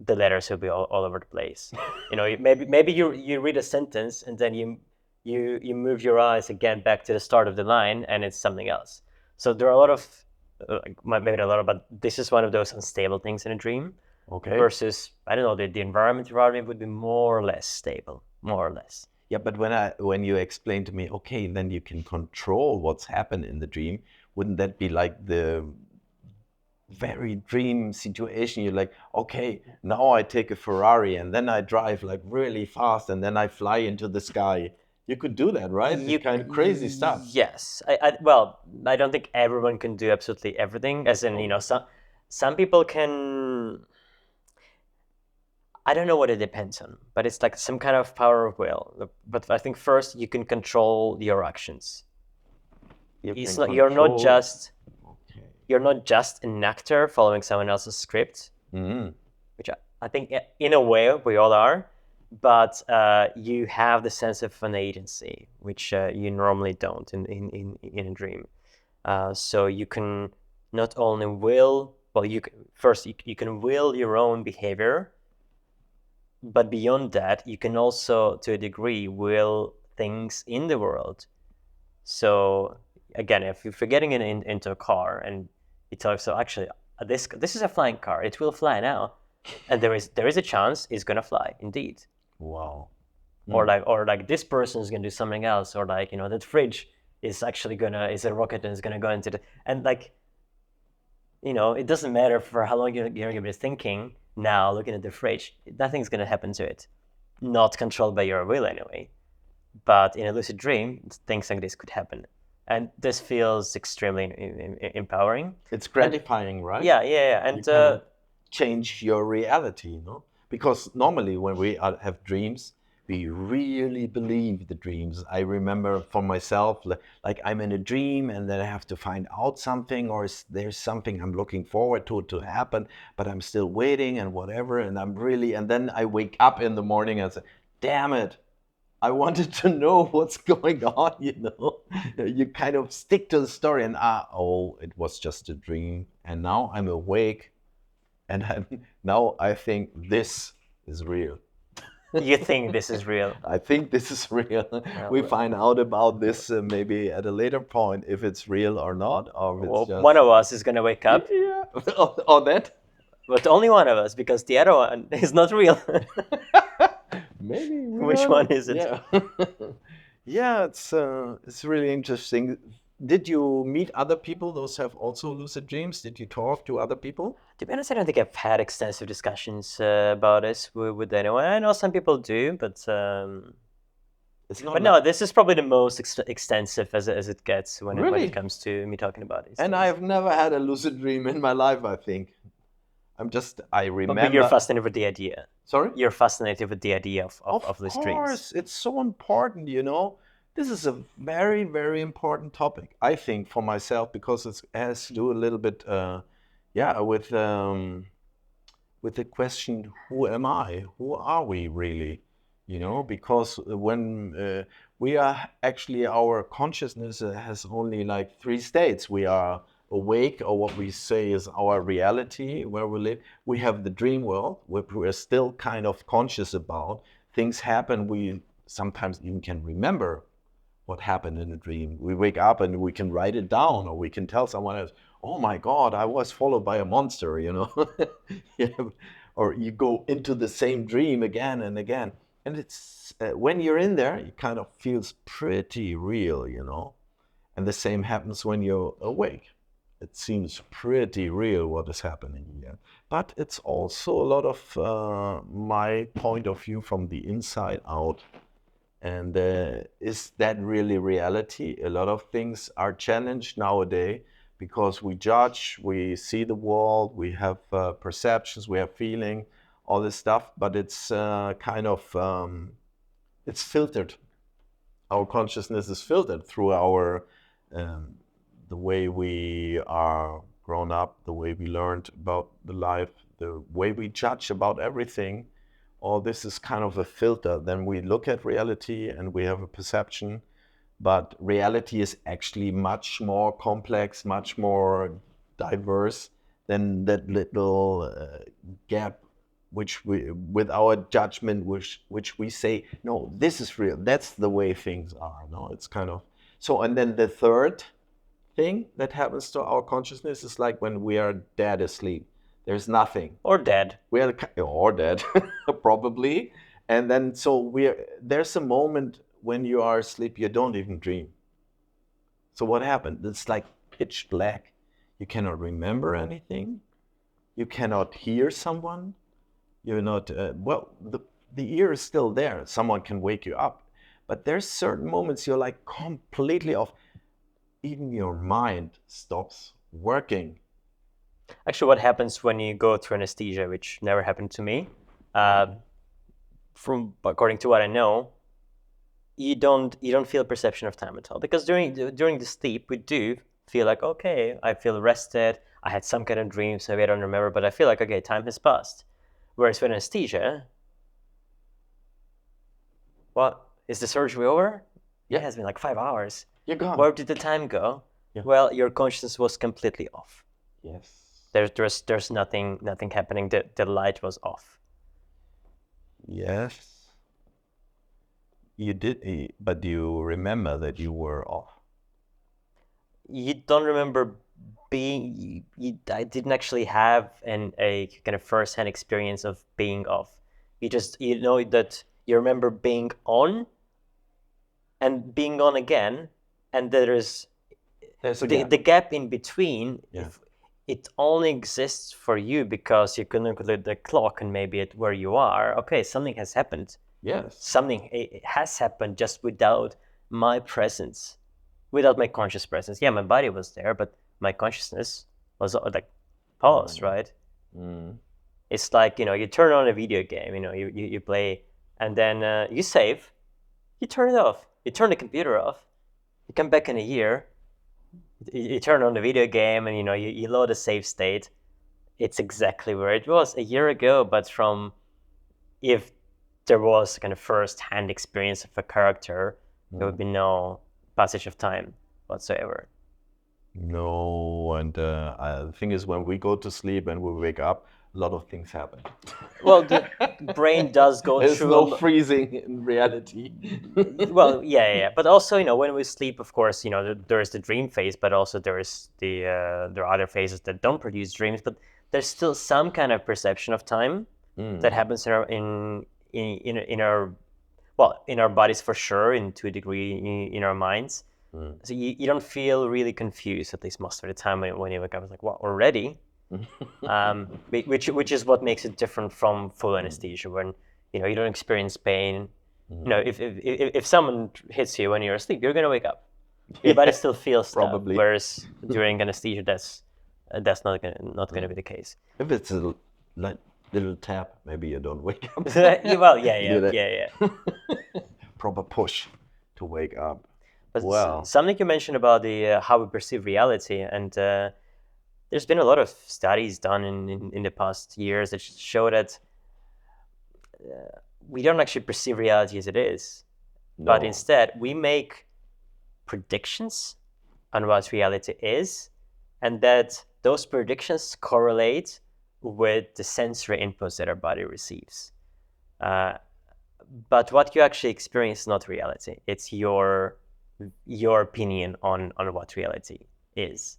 Speaker 1: the letters will be all over the place. Maybe you read a sentence and then you move your eyes again back to the start of the line and it's something else. So there are a lot of maybe not a lot, but this is one of those unstable things in a dream.
Speaker 2: Okay.
Speaker 1: Versus, I don't know, the environment around me would be more or less stable, more or less.
Speaker 2: Yeah, but when you explain to me, okay, then you can control what's happened in the dream, wouldn't that be like the very dream situation? You're like, okay, now I take a Ferrari and then I drive like really fast and then I fly into the sky. You could do that, right?
Speaker 1: You
Speaker 2: Kind of crazy stuff.
Speaker 1: Yes. Well, I don't think everyone can do absolutely everything. As in, some people can. I don't know what it depends on, but it's like some kind of power of will. But I think first you can control your actions. You're not just an actor following someone else's script, which I think in a way we all are, but you have the sense of an agency, which you normally don't in a dream. So you can not only will, well, you can will your own behavior, but beyond that, you can also, to a degree, will things in the world. So again, if you're getting into a car and you tell yourself, actually, this is a flying car, it will fly now, and there is a chance it's gonna fly indeed.
Speaker 2: Wow.
Speaker 1: Or like this person is gonna do something else, or like that fridge is actually is a rocket and is gonna go into the, and like it doesn't matter for how long you're gonna be thinking. Now looking at the fridge, nothing's gonna happen to it, not controlled by your will anyway. But in a lucid dream, things like this could happen, and this feels extremely empowering.
Speaker 2: It's gratifying, right?
Speaker 1: Yeah, and
Speaker 2: change your reality, because normally when we have dreams, we really believe the dreams. I remember for myself, like I'm in a dream and then I have to find out something, or there's something I'm looking forward to happen, but I'm still waiting and whatever, and and then I wake up in the morning and say, damn it, I wanted to know what's going on, You kind of stick to the story and, it was just a dream. And now I'm awake and now I think this is real.
Speaker 1: You think this is real?
Speaker 2: I think this is real. We find out about this maybe at a later point, if it's real or not. Or if it's just...
Speaker 1: one of us is going to wake up.
Speaker 2: Yeah. or that.
Speaker 1: But only one of us, because the other one is not real.
Speaker 2: Maybe.
Speaker 1: Which one is it?
Speaker 2: Yeah, yeah, it's really interesting. Did you meet other people? Those have also lucid dreams. Did you talk to other people?
Speaker 1: To be honest, I don't think I've had extensive discussions about this with anyone. I know some people do, but
Speaker 2: it's not.
Speaker 1: But no, this is probably the most extensive as it gets when
Speaker 2: Really?
Speaker 1: it comes to me talking about it.
Speaker 2: And I've never had a lucid dream in my life, I think. I remember.
Speaker 1: But you're fascinated with the idea.
Speaker 2: Sorry?
Speaker 1: You're fascinated with the idea of these dreams.
Speaker 2: Of course, it's so important, This is a very, very important topic, I think, for myself, because it has to do a little bit, with the question, who am I? Who are we really? Because when we are actually, our consciousness has only like 3 states. We are awake, or what we say is our reality, where we live. We have the dream world, where we're still kind of conscious about. Things happen, we sometimes even can remember what happened in a dream. We wake up and we can write it down, or we can tell someone else, oh my God, I was followed by a monster, Yeah. Or you go into the same dream again and again. And it's when you're in there, it kind of feels pretty real, And the same happens when you're awake. It seems pretty real what is happening here. But it's also a lot of my point of view from the inside out. And is that really reality? A lot of things are challenged nowadays because we judge, we see the world, we have perceptions, we have feeling, all this stuff, but it's kind of, it's filtered. Our consciousness is filtered through our, the way we are grown up, the way we learned about the life, the way we judge about everything. All this is kind of a filter. Then we look at reality and we have a perception, but reality is actually much more complex, much more diverse than that little gap which we, with our judgment, which we say, no, this is real. That's the way things are. No, it's kind of so. And then the third thing that happens to our consciousness is like when we are dead asleep. There's nothing.
Speaker 1: Or dead.
Speaker 2: We are or dead, probably. And then there's a moment when you are asleep, you don't even dream. So what happened? It's like pitch black. You cannot remember anything. You cannot hear someone. You're not, the ear is still there. Someone can wake you up. But there's certain moments you're like completely off. Even your mind stops working.
Speaker 1: Actually, what happens when you go through anesthesia, which never happened to me, from according to what I know, you don't feel perception of time at all, because during the sleep we do feel like, okay, I feel rested, I had some kind of dream, so maybe I don't remember, but I feel like, okay, time has passed. Whereas with anesthesia, what is the surgery over?
Speaker 2: Yeah.
Speaker 1: It has been like 5 hours.
Speaker 2: You're gone.
Speaker 1: Where did the time go?
Speaker 2: Yeah.
Speaker 1: Well, your consciousness was completely off.
Speaker 2: Yes.
Speaker 1: There's nothing happening. The light was off.
Speaker 2: Yes. You did, but you remember that you were off.
Speaker 1: You don't remember being. I didn't actually have a kind of first-hand experience of being off. You know that you remember being on, and being on again, and there's the gap in between.
Speaker 2: Yeah.
Speaker 1: It only exists for you because you can look at the clock and maybe at where you are. Okay, something has happened.
Speaker 2: Yes.
Speaker 1: Something has happened just without my presence, without my conscious presence. Yeah, my body was there, but my consciousness was like paused, right?
Speaker 2: Mm.
Speaker 1: It's like, you turn on a video game, you play, and then you save, you turn it off, you turn the computer off, you come back in a year, you turn on the video game, and you load a save state. It's exactly where it was a year ago, but if there was a kind of first-hand experience of a character, there would be no passage of time whatsoever.
Speaker 2: No, and the thing is, when we go to sleep and we wake up, a lot of things happen.
Speaker 1: Well, the brain does go
Speaker 2: There's
Speaker 1: through.
Speaker 2: no freezing in reality.
Speaker 1: Well, yeah. But also, when we sleep, of course, there's the dream phase, but also there's there are other phases that don't produce dreams. But there's still some kind of perception of time that happens in our bodies, for sure, and to a degree in our minds. So you don't feel really confused, at least most of the time, when you wake up. It's like, what, already? Which is what makes it different from full anesthesia, when you don't experience pain. If someone hits you when you're asleep, you're gonna wake up. Your body still feels stuff.
Speaker 2: Probably.
Speaker 1: Whereas during anesthesia, that's not gonna be the case.
Speaker 2: If it's a little tap, maybe you don't wake up.
Speaker 1: Well, yeah.
Speaker 2: Proper push to wake up.
Speaker 1: But
Speaker 2: Wow.
Speaker 1: Something you mentioned about the how we perceive reality, and there's been a lot of studies done in the past years that show that we don't actually perceive reality as it is, but instead we make predictions on what reality is, and that those predictions correlate with the sensory inputs that our body receives. But what you actually experience is not reality. It's your opinion on what reality is.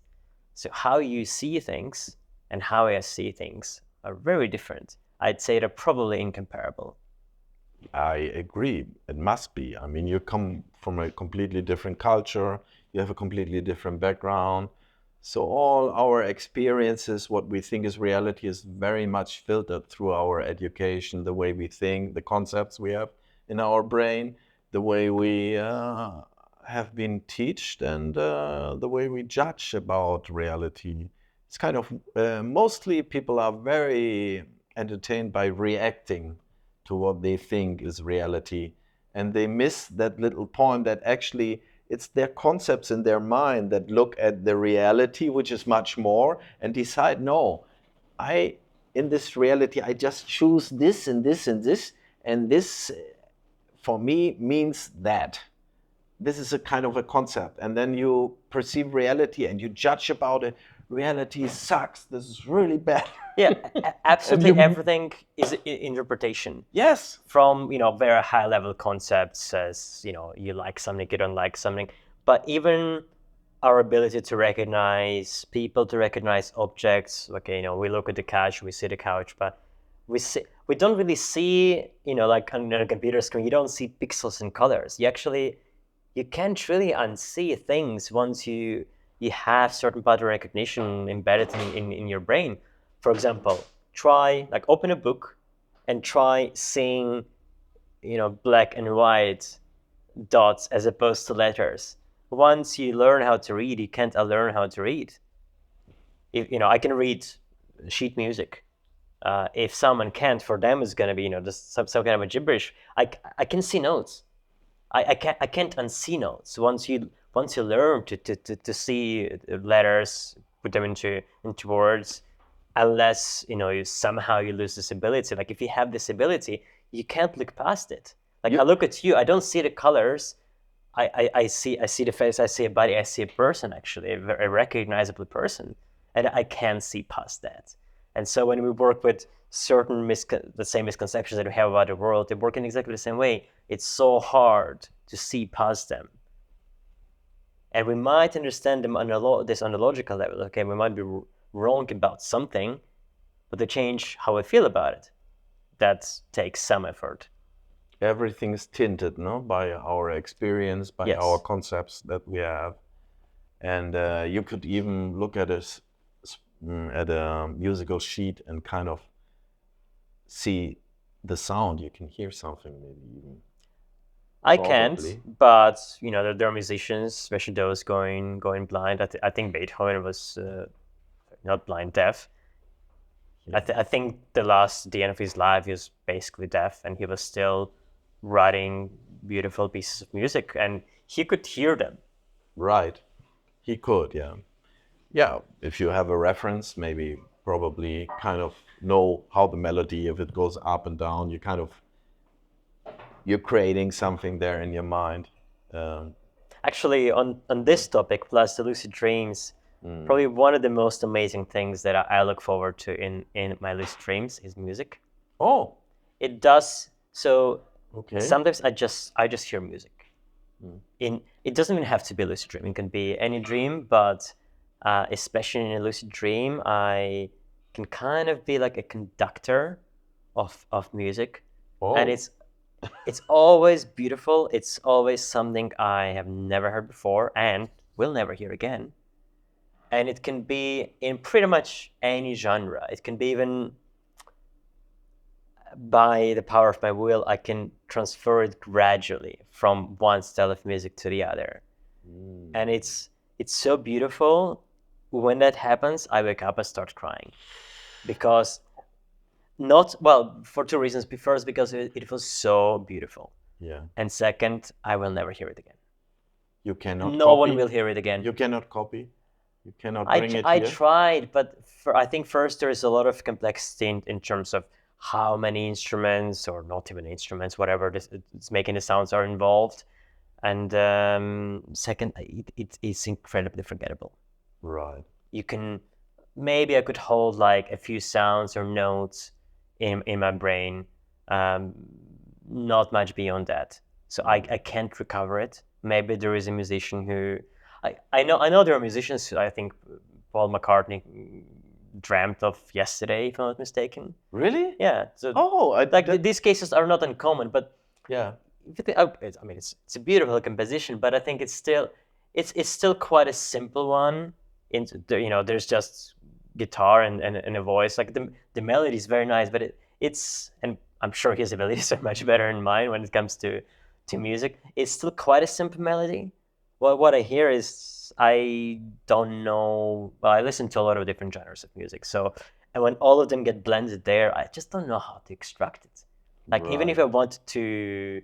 Speaker 1: So how you see things and how I see things are very different. I'd say they're probably incomparable.
Speaker 2: I agree. It must be. I mean, you come from a completely different culture. You have a completely different background. So all our experiences, what we think is reality, is very much filtered through our education, the way we think, the concepts we have in our brain, the way we have been taught, and the way we judge about reality. It's kind of, mostly people are very entertained by reacting to what they think is reality. And they miss that little point that actually it's their concepts in their mind that look at the reality, which is much more, and decide, no, in this reality, I just choose this and this and this, and this for me means that. This is a kind of a concept. And then you perceive reality and you judge about it. Reality sucks. This is really bad.
Speaker 1: Yeah, absolutely. Everything is interpretation.
Speaker 2: Yes.
Speaker 1: From very high level concepts, as you like something, you don't like something, but even our ability to recognize people, to recognize objects. Okay, we look at the couch, we see the couch, but we don't really see, like on a computer screen, you don't see pixels and colors. You can't really unsee things once you have certain pattern recognition embedded in your brain. For example, open a book and try seeing, black and white dots as opposed to letters. Once you learn how to read, you can't unlearn how to read. If I can read sheet music. If someone can't, for them it's gonna be just some kind of a gibberish. I can see notes. I can't unsee notes. Once you learn to see letters, put them into words, unless you lose this ability. Like if you have this ability, you can't look past it. Like I look at you, I don't see the colors. I see the face, I see a body, I see a person, actually, a recognizable person, and I can't see past that. And so when we work with certain the same misconceptions that we have about the world, they work in exactly the same way. It's so hard to see past them. And we might understand them on a logical level. Okay, we might be wrong about something, but to change how I feel about it, that takes some effort.
Speaker 2: Everything is tinted, no, by our experience, by
Speaker 1: Yes.
Speaker 2: our concepts that we have, and you could even look at a musical sheet and kind of see the sound. You can hear something, maybe even.
Speaker 1: I
Speaker 2: Probably.
Speaker 1: can't, but there are musicians, especially those going blind. I think Beethoven was not blind, deaf. Yeah. I think the end of his life, he was basically deaf, and he was still writing beautiful pieces of music, and he could hear them.
Speaker 2: Right, he could, yeah. Yeah, if you have a reference, maybe probably kind of know how the melody, if it goes up and down, you're creating something there in your mind.
Speaker 1: Actually, on this topic, plus the lucid dreams, probably one of the most amazing things that I look forward to in my lucid dreams is music.
Speaker 2: Oh,
Speaker 1: it does. So
Speaker 2: okay.
Speaker 1: Sometimes I just hear music. It doesn't even have to be a lucid dream. It can be any dream, but especially in a lucid dream, I can kind of be like a conductor of music.
Speaker 2: Oh.
Speaker 1: And it's always beautiful. It's always something I have never heard before and will never hear again. And it can be in pretty much any genre. It can be even, by the power of my will, I can transfer it gradually from one style of music to the other. And it's so beautiful. When that happens, I wake up and start crying. Because for two reasons. First, because it was so beautiful.
Speaker 2: Yeah.
Speaker 1: And second, I will never hear it again.
Speaker 2: You cannot
Speaker 1: No one will hear it again.
Speaker 2: You cannot copy? You cannot bring it here?
Speaker 1: I tried, but I think first there is a lot of complexity in terms of how many instruments, or not even instruments, whatever it's making the sounds are involved. And second, it is incredibly forgettable.
Speaker 2: Right.
Speaker 1: Maybe I could hold like a few sounds or notes in my brain, not much beyond that. So I can't recover it. Maybe there is a musician who, I know there are musicians who I think Paul McCartney dreamt of yesterday, if I'm not mistaken.
Speaker 2: Really?
Speaker 1: Yeah. So these cases are not uncommon, but
Speaker 2: yeah.
Speaker 1: I mean, it's a beautiful composition, but I think it's still quite a simple one. There's just guitar and a voice. Like the melody is very nice, but and I'm sure his abilities are much better than mine when it comes to music. It's still quite a simple melody. Well, what I hear is, I don't know. Well, I listen to a lot of different genres of music, and when all of them get blended there, I just don't know how to extract it. Like, even if I wanted to,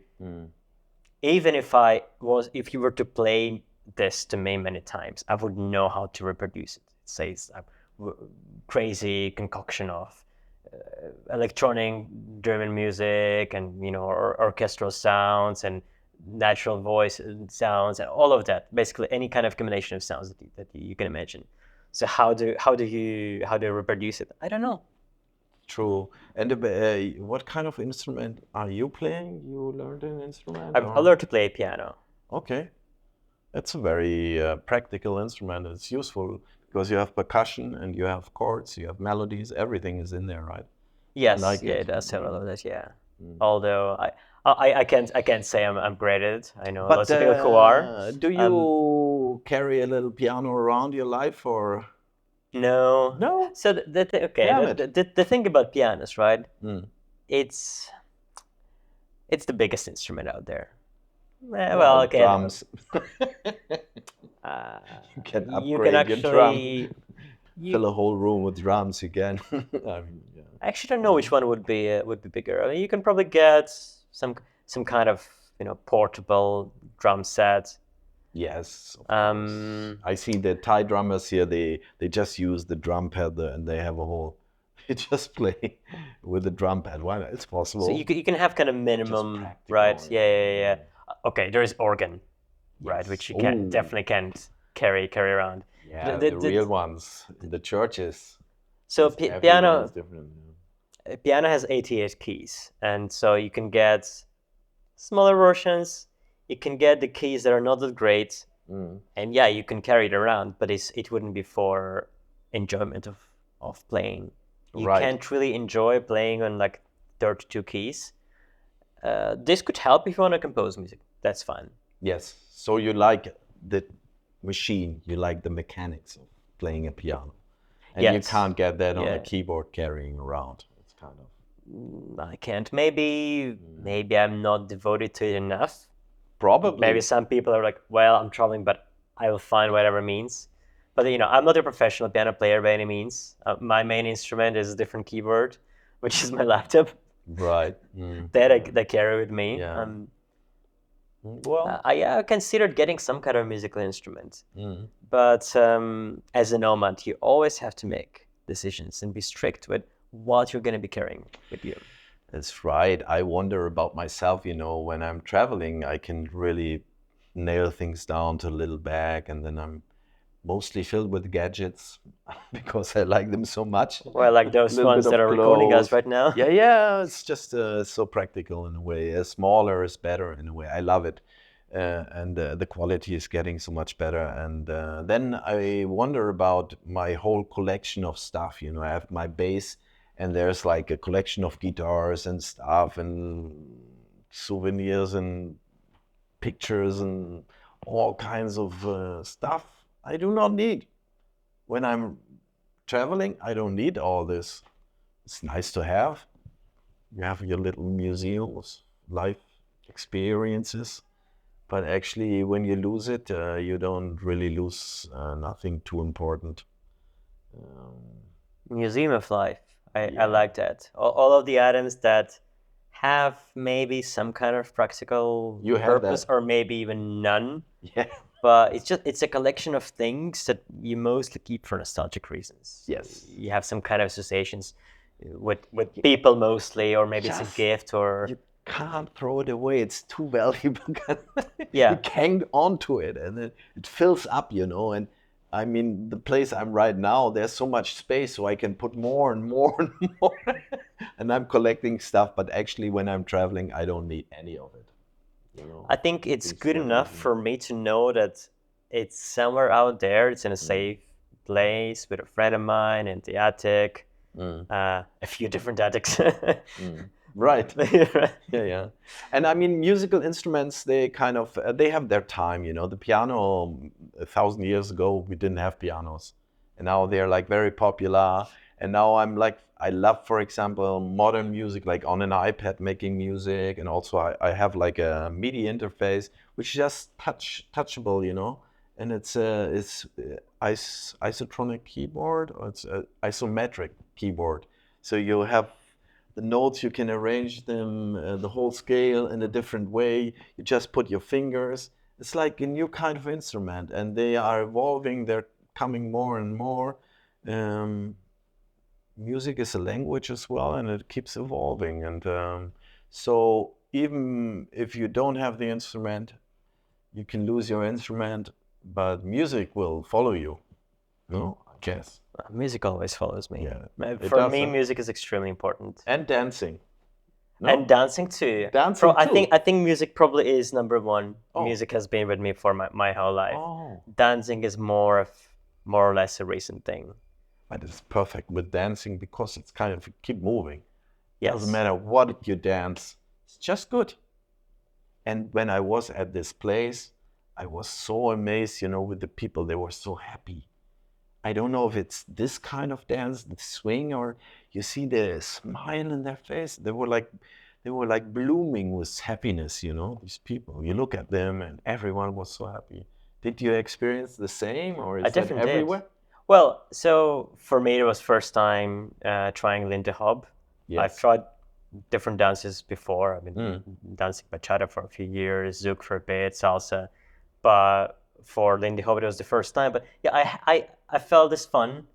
Speaker 1: even if you were to play this to me many times, I would know how to reproduce it. It says crazy concoction of electronic driven music, and orchestral sounds and natural voice sounds and all of that. Basically, any kind of combination of sounds that you can imagine. So how do you reproduce it? I don't know.
Speaker 2: True. And what kind of instrument are you playing? You learned an instrument?
Speaker 1: I learned to play piano.
Speaker 2: Okay. It's a very practical instrument. It's useful because you have percussion and you have chords, you have melodies, everything is in there, right? I
Speaker 1: Yes,
Speaker 2: like
Speaker 1: yeah,
Speaker 2: it.
Speaker 1: it does have a lot of that. Yeah, although I can't say I'm great at it. I know
Speaker 2: But
Speaker 1: lots of people who are.
Speaker 2: do
Speaker 1: Um,
Speaker 2: you carry a little piano around your life or
Speaker 1: no,
Speaker 2: no?
Speaker 1: so okay,
Speaker 2: Damn it.
Speaker 1: the thing about pianos, right?
Speaker 2: Mm.
Speaker 1: It's it's the biggest instrument out there. Well,
Speaker 2: Well,
Speaker 1: okay,
Speaker 2: drums.
Speaker 1: uh,
Speaker 2: You can
Speaker 1: you can
Speaker 2: upgrade your drum.
Speaker 1: actually
Speaker 2: Fill
Speaker 1: you
Speaker 2: a whole room with drums again. I mean, yeah.
Speaker 1: I actually don't know which one would be bigger. I mean, you can probably get some kind of portable drum set.
Speaker 2: Yes, of course.
Speaker 1: Um,
Speaker 2: I see the Thai drummers here. They just use the drum pad and they have a whole. They just play with the drum pad. Why not? It's
Speaker 1: so
Speaker 2: possible.
Speaker 1: you can have kind of
Speaker 2: Just
Speaker 1: minimum, right?
Speaker 2: practical,
Speaker 1: Yeah, yeah, yeah. Okay, there is organ, right, which
Speaker 2: Yes.
Speaker 1: you can
Speaker 2: Oh,
Speaker 1: definitely can't carry around.
Speaker 2: yeah, the real ones in the churches.
Speaker 1: So
Speaker 2: Because everyone
Speaker 1: piano
Speaker 2: is different.
Speaker 1: piano has 88 keys, and so you can get smaller versions. You can get the keys that are not that great,
Speaker 2: Mm.
Speaker 1: and yeah, you can carry it around, but it wouldn't be for enjoyment of playing. You
Speaker 2: Right.
Speaker 1: can't really enjoy playing on like 32 keys. This could help if you want to compose music. That's fine.
Speaker 2: Yes. So you like the machine. You like the mechanics of playing a piano. And you
Speaker 1: Yes.
Speaker 2: can't get that on a
Speaker 1: Yeah.
Speaker 2: keyboard carrying around. It's kind of
Speaker 1: I can't. Maybe I'm not devoted to it enough.
Speaker 2: probably
Speaker 1: Maybe some people are like, well, I'm traveling, but I will find whatever means. But I'm not a professional piano player by any means. My main instrument is a different keyboard, which is my laptop
Speaker 2: right.
Speaker 1: that I carry with me.
Speaker 2: Yeah. Well,
Speaker 1: I considered getting some kind of musical instrument,
Speaker 2: mm.
Speaker 1: but as a nomad, you always have to make decisions and be strict with what you're going to be carrying with you.
Speaker 2: That's right. I wonder about myself, when I'm traveling, I can really nail things down to a little bag, and then I'm mostly filled with gadgets because I like them so much.
Speaker 1: Well, like
Speaker 2: A
Speaker 1: those
Speaker 2: little
Speaker 1: ones
Speaker 2: bit
Speaker 1: that
Speaker 2: of
Speaker 1: are recording us
Speaker 2: clothes.
Speaker 1: right now.
Speaker 2: Yeah, yeah, it's just so practical in a way. Smaller is better in a way. I love it. And the quality is getting so much better. And then I wonder about my whole collection of stuff. I have my bass, and there's like a collection of guitars and stuff, and souvenirs and pictures and all kinds of stuff I do not need. When I'm traveling, I don't need all this. It's nice to have. You have your little museums, life experiences. But actually, when you lose it, you don't really lose nothing too important.
Speaker 1: Museum of Life. I
Speaker 2: Yeah.
Speaker 1: like that. All of the items that have maybe some kind of practical
Speaker 2: You have
Speaker 1: purpose
Speaker 2: that.
Speaker 1: or maybe even none.
Speaker 2: Yeah.
Speaker 1: But it's a collection of things that you mostly keep for nostalgic reasons.
Speaker 2: Yes.
Speaker 1: You have some kind of associations with people mostly, or maybe it's a
Speaker 2: Just-
Speaker 1: gift or
Speaker 2: You can't throw it away. It's too valuable.
Speaker 1: Yeah.
Speaker 2: You hang on to it, and it fills up, And I mean, the place I'm right now, there's so much space, so I can put more and more and more. And I'm collecting stuff, but actually, when I'm traveling, I don't need any of it.
Speaker 1: I think it's good
Speaker 2: that
Speaker 1: enough for me to know that it's somewhere out there. It's in a safe place with a friend of mine in the attic. A few different attics.
Speaker 2: Right. Yeah, yeah. And I mean, musical instruments, they kind of, they have their time, The piano, 1,000 years ago, we didn't have pianos. And now they're like very popular. And now I'm like, I love, for example, modern music, like on an iPad making music. And also I have like a MIDI interface, which is just touchable, And it's isotronic keyboard, or it's isometric keyboard. So you have the notes, you can arrange them, the whole scale in a different way. You just put your fingers. It's like a new kind of instrument, and they are evolving. They're coming more and more. Music is a language as well, and it keeps evolving. And so even if you don't have the instrument, you can lose your instrument, but music will follow you. No, I guess.
Speaker 1: Music always follows me.
Speaker 2: Yeah, it
Speaker 1: For
Speaker 2: does,
Speaker 1: me,
Speaker 2: huh?
Speaker 1: music is extremely important.
Speaker 2: And dancing. No?
Speaker 1: And dancing too.
Speaker 2: Dancing too?
Speaker 1: I think music probably is number one.
Speaker 2: Oh.
Speaker 1: Music has been with me for my whole life.
Speaker 2: Oh.
Speaker 1: Dancing is more or less a recent thing.
Speaker 2: But it's perfect with dancing because it's kind of keep moving.
Speaker 1: Yes.
Speaker 2: Doesn't matter what you dance, it's just good. And when I was at this place, I was so amazed, with the people. They were so happy. I don't know if it's this kind of dance, the swing, or you see the smile in their face. They were like blooming with happiness, these people. You look at them and everyone was so happy. Did you experience the same, or is that everywhere?
Speaker 1: Well, so for me, it was first time trying Lindy Hop.
Speaker 2: Yes.
Speaker 1: I've tried different dances before. I've been dancing bachata for a few years, zouk for a bit, salsa. But for Lindy Hop, it was the first time. But yeah, I felt this fun,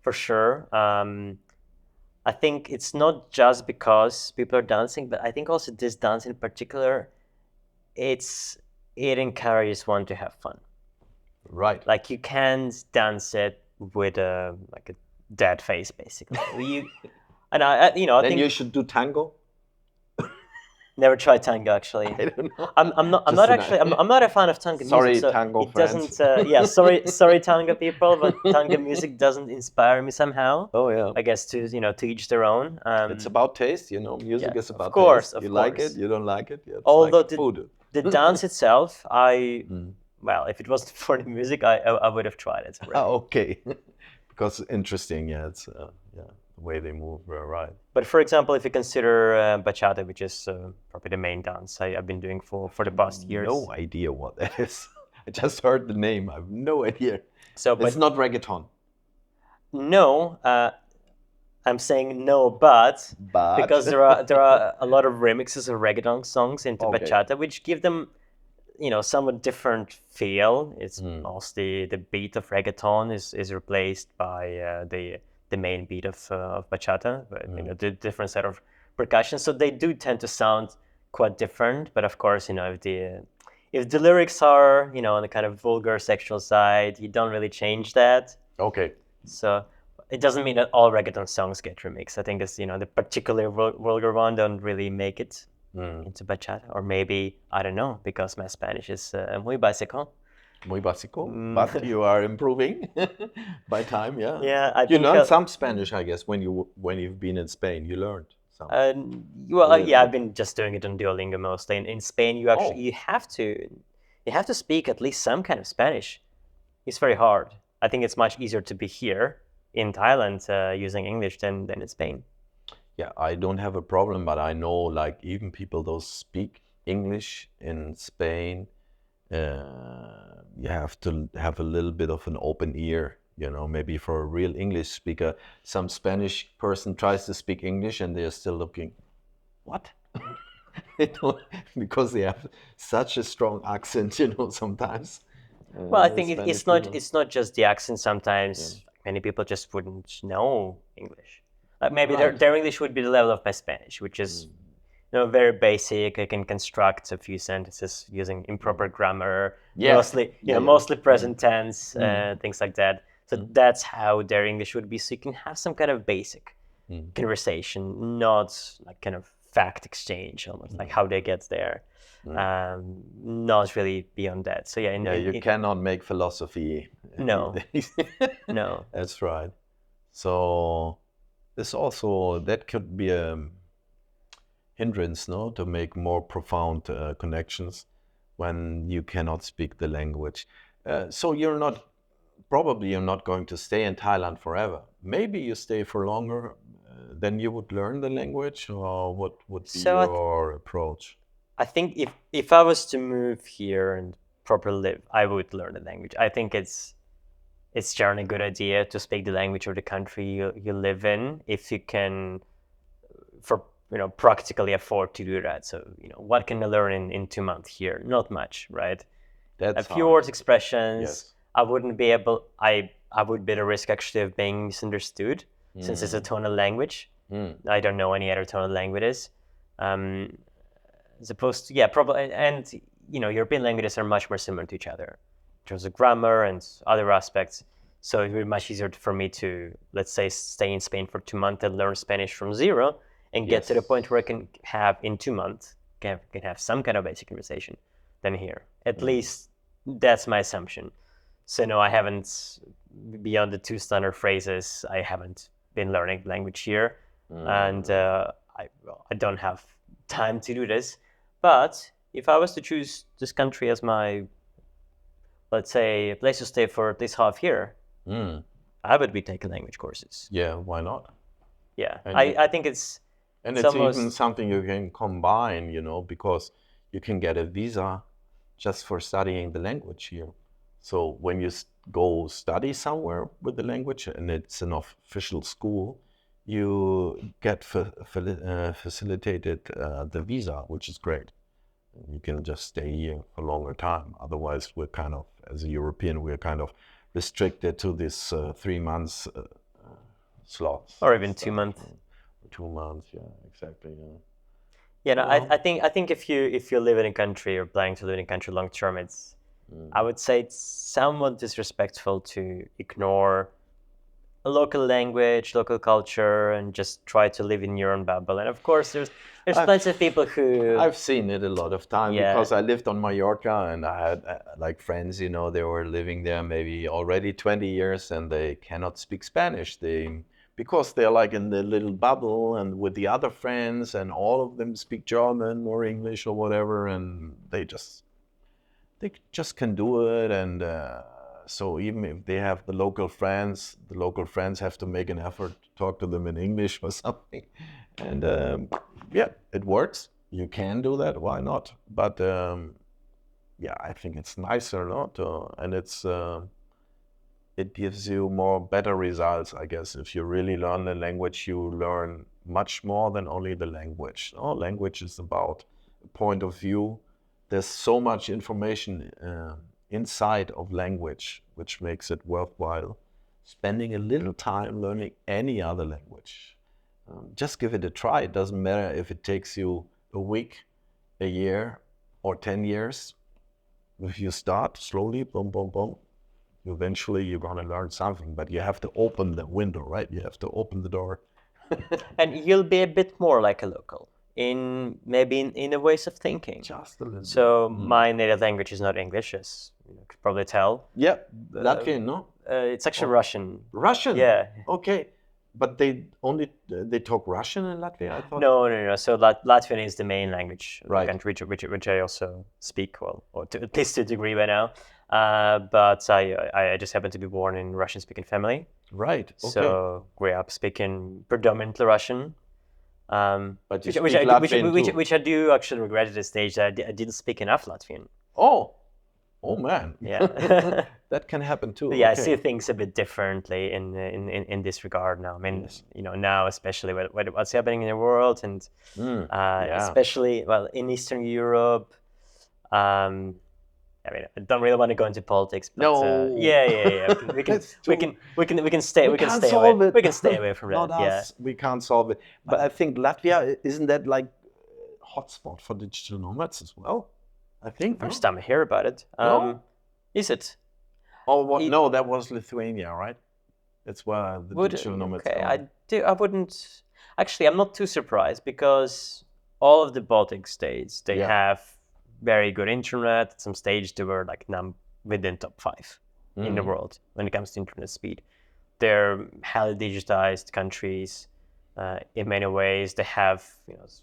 Speaker 1: for sure. I think it's not just because people are dancing, but I think also this dance in particular, it encourages one to have fun.
Speaker 2: Right.
Speaker 1: Like you can't dance it with a dead face, basically. I think
Speaker 2: you should do tango.
Speaker 1: Never tried tango, actually.
Speaker 2: I don't know.
Speaker 1: I'm not a fan of tango music.
Speaker 2: Sorry, tango
Speaker 1: friends. Sorry, tango people, but tango music doesn't inspire me somehow.
Speaker 2: Oh yeah.
Speaker 1: I guess to each their own.
Speaker 2: It's about taste, Music is about
Speaker 1: taste.
Speaker 2: Of course. Like it, you don't like it. It's
Speaker 1: although
Speaker 2: like food.
Speaker 1: The dance itself, well, if it wasn't for the music, I would have tried it. Already.
Speaker 2: Okay. Because interesting, it's the way they move, right.
Speaker 1: But for example, if you consider bachata, which is probably the main dance I've been doing for the past years.
Speaker 2: No idea what that is. I just heard the name. I have no idea.
Speaker 1: So,
Speaker 2: it's not reggaeton.
Speaker 1: No, I'm saying no, but because there are a lot of remixes of reggaeton songs into bachata, which give them, somewhat different feel. It's mostly the beat of reggaeton is replaced by the main beat of bachata, but the different set of percussion. So they do tend to sound quite different. But of course, if the lyrics are on the kind of vulgar sexual side, you don't really change that.
Speaker 2: Okay.
Speaker 1: So it doesn't mean that all reggaeton songs get remixed. I think it's the particular vulgar one don't really make it into bachata, or maybe I don't know, because my Spanish is muy básico.
Speaker 2: Muy básico, but you are improving by time, yeah.
Speaker 1: Yeah,
Speaker 2: you learned some Spanish, I guess, when you've been in Spain. You learned some.
Speaker 1: I've been just doing it on Duolingo mostly. In Spain, you actually you have to speak at least some kind of Spanish. It's very hard. I think it's much easier to be here in Thailand using English than in Spain.
Speaker 2: Yeah, I don't have a problem, but I know even people those speak English in Spain. You have to have a little bit of an open ear, maybe for a real English speaker. Some Spanish person tries to speak English and they're still looking, what? Because they have such a strong accent, sometimes.
Speaker 1: Well, I think it's not just the accent. Sometimes many people just wouldn't know English. Maybe their English would be the level of my Spanish, which is very basic. I can construct a few sentences using improper grammar, mostly present tense, things like that. So that's how their English would be. So you can have some kind of basic conversation, not like kind of fact exchange, almost like how they get there. Not really beyond that. So
Speaker 2: you cannot make philosophy.
Speaker 1: No, no.
Speaker 2: That's right. So this also that could be a hindrance, to make more profound connections when you cannot speak the language. So you're not going to stay in Thailand forever. Maybe you stay for longer, then you would learn the language, or what would be your approach?
Speaker 1: I think if I was to move here and properly live, I would learn the language. I think it's generally a good idea to speak the language of the country you live in, if you can practically afford to do that. So what can I learn in 2 months here? Not much, right?
Speaker 2: That's
Speaker 1: a few words, expressions. Yes. I wouldn't be able. I would be at a risk actually of being misunderstood, since it's a tonal language. I don't know any other tonal languages. Supposed to, probably, and European languages are much more similar to each other in terms of grammar and other aspects. So it would be much easier for me to, let's say, stay in Spain for 2 months and learn Spanish from zero, and get to the
Speaker 2: Yes.
Speaker 1: point where I can have in 2 months can have some kind of basic conversation than here. At least that's my assumption. So no, I haven't, beyond the two standard phrases, I haven't been learning language here, and I don't have time to do this. But if I was to choose this country as my, let's say, place to stay for at least half year, I would be taking language courses.
Speaker 2: Yeah, why not?
Speaker 1: Yeah,
Speaker 2: And
Speaker 1: I think it's
Speaker 2: it's even
Speaker 1: almost,
Speaker 2: something you can combine, you know, because you can get a visa just for studying the language here. So when you go study somewhere with the language and it's an official school, you get facilitated the visa, which is great. You can just stay here for a longer time. Otherwise, we're kind of, as a European, we're kind of restricted to this 3 months slots.
Speaker 1: or even 2 months.
Speaker 2: 2 months, yeah, exactly. Yeah.
Speaker 1: Yeah, no,
Speaker 2: Well,
Speaker 1: I think if you live in a country or planning to live in a country long term, it's I would say it's somewhat disrespectful to ignore a local language, local culture, and just try to live in your own bubble. And of course, there's plenty of people who
Speaker 2: I've seen it a lot of time
Speaker 1: Yeah.
Speaker 2: because I lived on Mallorca and I had like friends, you know, they were living there maybe already 20 years and they cannot speak Spanish. Because they're like in the little bubble and with the other friends and all of them speak German or English or whatever, and they just can do it. And so even if they have the local friends have to make an effort to talk to them in English or something. And yeah, it works. You can do that. Why not? But yeah, I think it's nicer, not? And it gives you better results, I guess. If you really learn the language, you learn much more than only the language. Oh, language is about a point of view. There's so much information inside of language, which makes it worthwhile spending a little time learning any other language. Just give it a try. It doesn't matter if it takes you a week, a year, or 10 years. If you start slowly, boom, boom, boom, eventually you're going to learn something, but you have to open the window, right? You have to open the door.
Speaker 1: and you'll be a bit more like a local in the ways of thinking.
Speaker 2: Just a little
Speaker 1: So my native language is not English, as you could probably tell.
Speaker 2: bit. Yeah, Latvian, no?
Speaker 1: It's actually Russian.
Speaker 2: Russian?
Speaker 1: Yeah.
Speaker 2: Okay. But they talk Russian in Latvia, I thought?
Speaker 1: No. So Latvian is the main language of the
Speaker 2: Right.
Speaker 1: country, which I also speak well, or at least to a degree by now. But I just happen to be born in a Russian-speaking family.
Speaker 2: Right. Okay.
Speaker 1: So grew up speaking predominantly Russian.
Speaker 2: But you
Speaker 1: which
Speaker 2: speak Latvian too.
Speaker 1: which I do actually regret at this stage. I didn't speak enough Latvian.
Speaker 2: Oh man.
Speaker 1: Yeah.
Speaker 2: That can happen too.
Speaker 1: Yeah, I
Speaker 2: Okay.
Speaker 1: see things a bit differently in this regard now. I mean, now especially with what's happening in the world, and
Speaker 2: yeah.
Speaker 1: especially in Eastern Europe. I mean, I don't really want to go into politics, but
Speaker 2: No.
Speaker 1: yeah. We can
Speaker 2: That's
Speaker 1: we
Speaker 2: too-
Speaker 1: can stay
Speaker 2: can't
Speaker 1: stay
Speaker 2: solve
Speaker 1: away.
Speaker 2: it.
Speaker 1: We can stay away from
Speaker 2: Not
Speaker 1: that. Yeah.
Speaker 2: us. We can't solve it. But I think Latvia, isn't that like a hotspot for digital nomads as well? I think.
Speaker 1: First time I hear about it.
Speaker 2: No?
Speaker 1: Is it?
Speaker 2: Oh, what?
Speaker 1: It-
Speaker 2: No, that was Lithuania, right? That's where the digital nomads
Speaker 1: okay,
Speaker 2: are.
Speaker 1: I wouldn't. Actually, I'm not too surprised because all of the Baltic states, they
Speaker 2: Yeah.
Speaker 1: have very good internet. At some stage, they were like within top 5 in the world when it comes to internet speed. They're highly digitized countries. In many ways, they have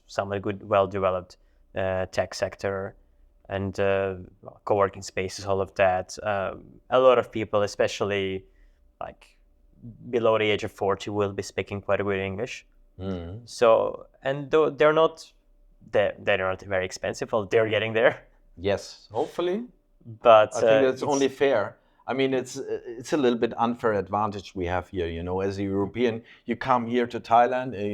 Speaker 1: somewhat good, well-developed tech sector and co-working spaces, all of that. A lot of people, especially like below the age of 40, will be speaking quite a good English. So, and though they're not very expensive, well, they're getting there.
Speaker 2: Yes, hopefully.
Speaker 1: But
Speaker 2: I think that's only fair. I mean, it's a little bit unfair advantage we have here. You know, as a European, you come here to Thailand and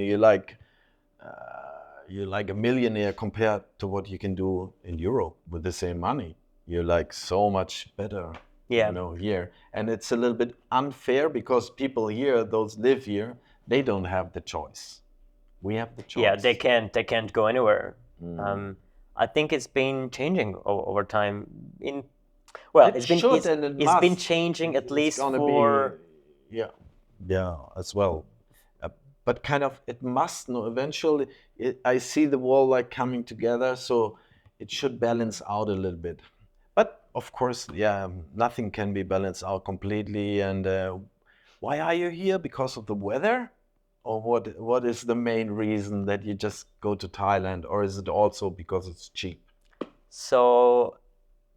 Speaker 2: you're like a millionaire compared to what you can do in Europe with the same money. You're like so much better.
Speaker 1: Yeah.
Speaker 2: You know, here, and it's a little bit unfair because people here, those live here, they don't have the choice. We have the choice.
Speaker 1: Yeah, they can't go anywhere. I think it's been changing over time. It's been changing at least
Speaker 2: gonna
Speaker 1: for
Speaker 2: yeah, as well. but kind of it must know eventually. I see the wall like coming together, so it should balance out a little bit. But of course, yeah, nothing can be balanced out completely. And why are you here? Because of the weather? Or what is the main reason that you just go to Thailand? Or is it also because it's cheap?
Speaker 1: So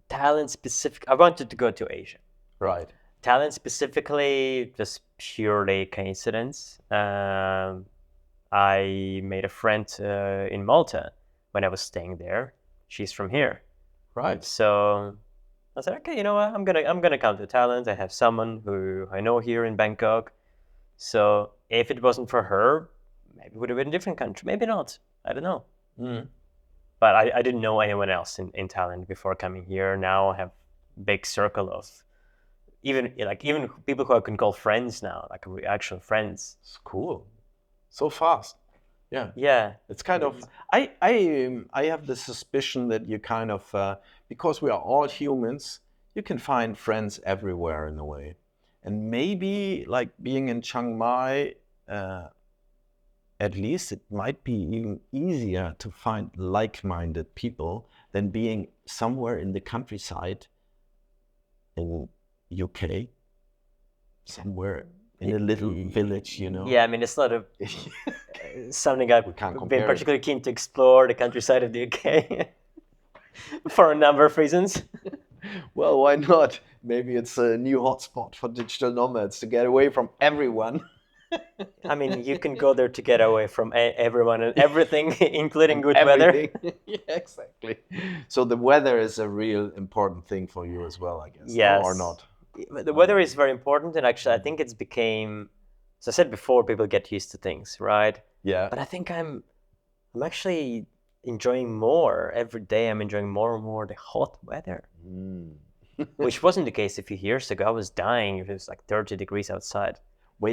Speaker 1: Thailand specific, I wanted to go to Asia.
Speaker 2: Right.
Speaker 1: Thailand specifically, just purely coincidence. I made a friend in Malta when I was staying there. She's from here.
Speaker 2: Right.
Speaker 1: So I said, okay, you know what? I'm gonna come to Thailand. I have someone who I know here in Bangkok. So if it wasn't for her, maybe it would have been a different country. Maybe not. I don't know.
Speaker 2: Mm.
Speaker 1: But I didn't know anyone else in Thailand before coming here. Now I have a big circle of even people who I can call friends now, like actual friends.
Speaker 2: It's cool. So fast. Yeah.
Speaker 1: Yeah.
Speaker 2: It's kind of I have the suspicion that you kind of because we are all humans, you can find friends everywhere in a way, and maybe like being in Chiang Mai, at least it might be even easier to find like-minded people than being somewhere in the countryside in UK, somewhere in a little village, you know.
Speaker 1: Yeah, I mean it's not something I've
Speaker 2: can't
Speaker 1: been
Speaker 2: compare it.
Speaker 1: particularly keen to explore, the countryside of the UK, for a number of reasons.
Speaker 2: Well, why not? Maybe it's a new hotspot for digital nomads to get away from everyone.
Speaker 1: I mean, you can go there to get away from everyone and everything, including good weather.
Speaker 2: Everything. Yeah, exactly. So the weather is a real important thing for you as well, I guess.
Speaker 1: Yes.
Speaker 2: Or not.
Speaker 1: The weather is very important, and actually, I think it's became, as I said before, people get used to things, right?
Speaker 2: Yeah.
Speaker 1: But I think I'm actually enjoying more every day. I'm enjoying more and more the hot weather, which wasn't the case a few years ago. I was dying if it was like 30 degrees outside.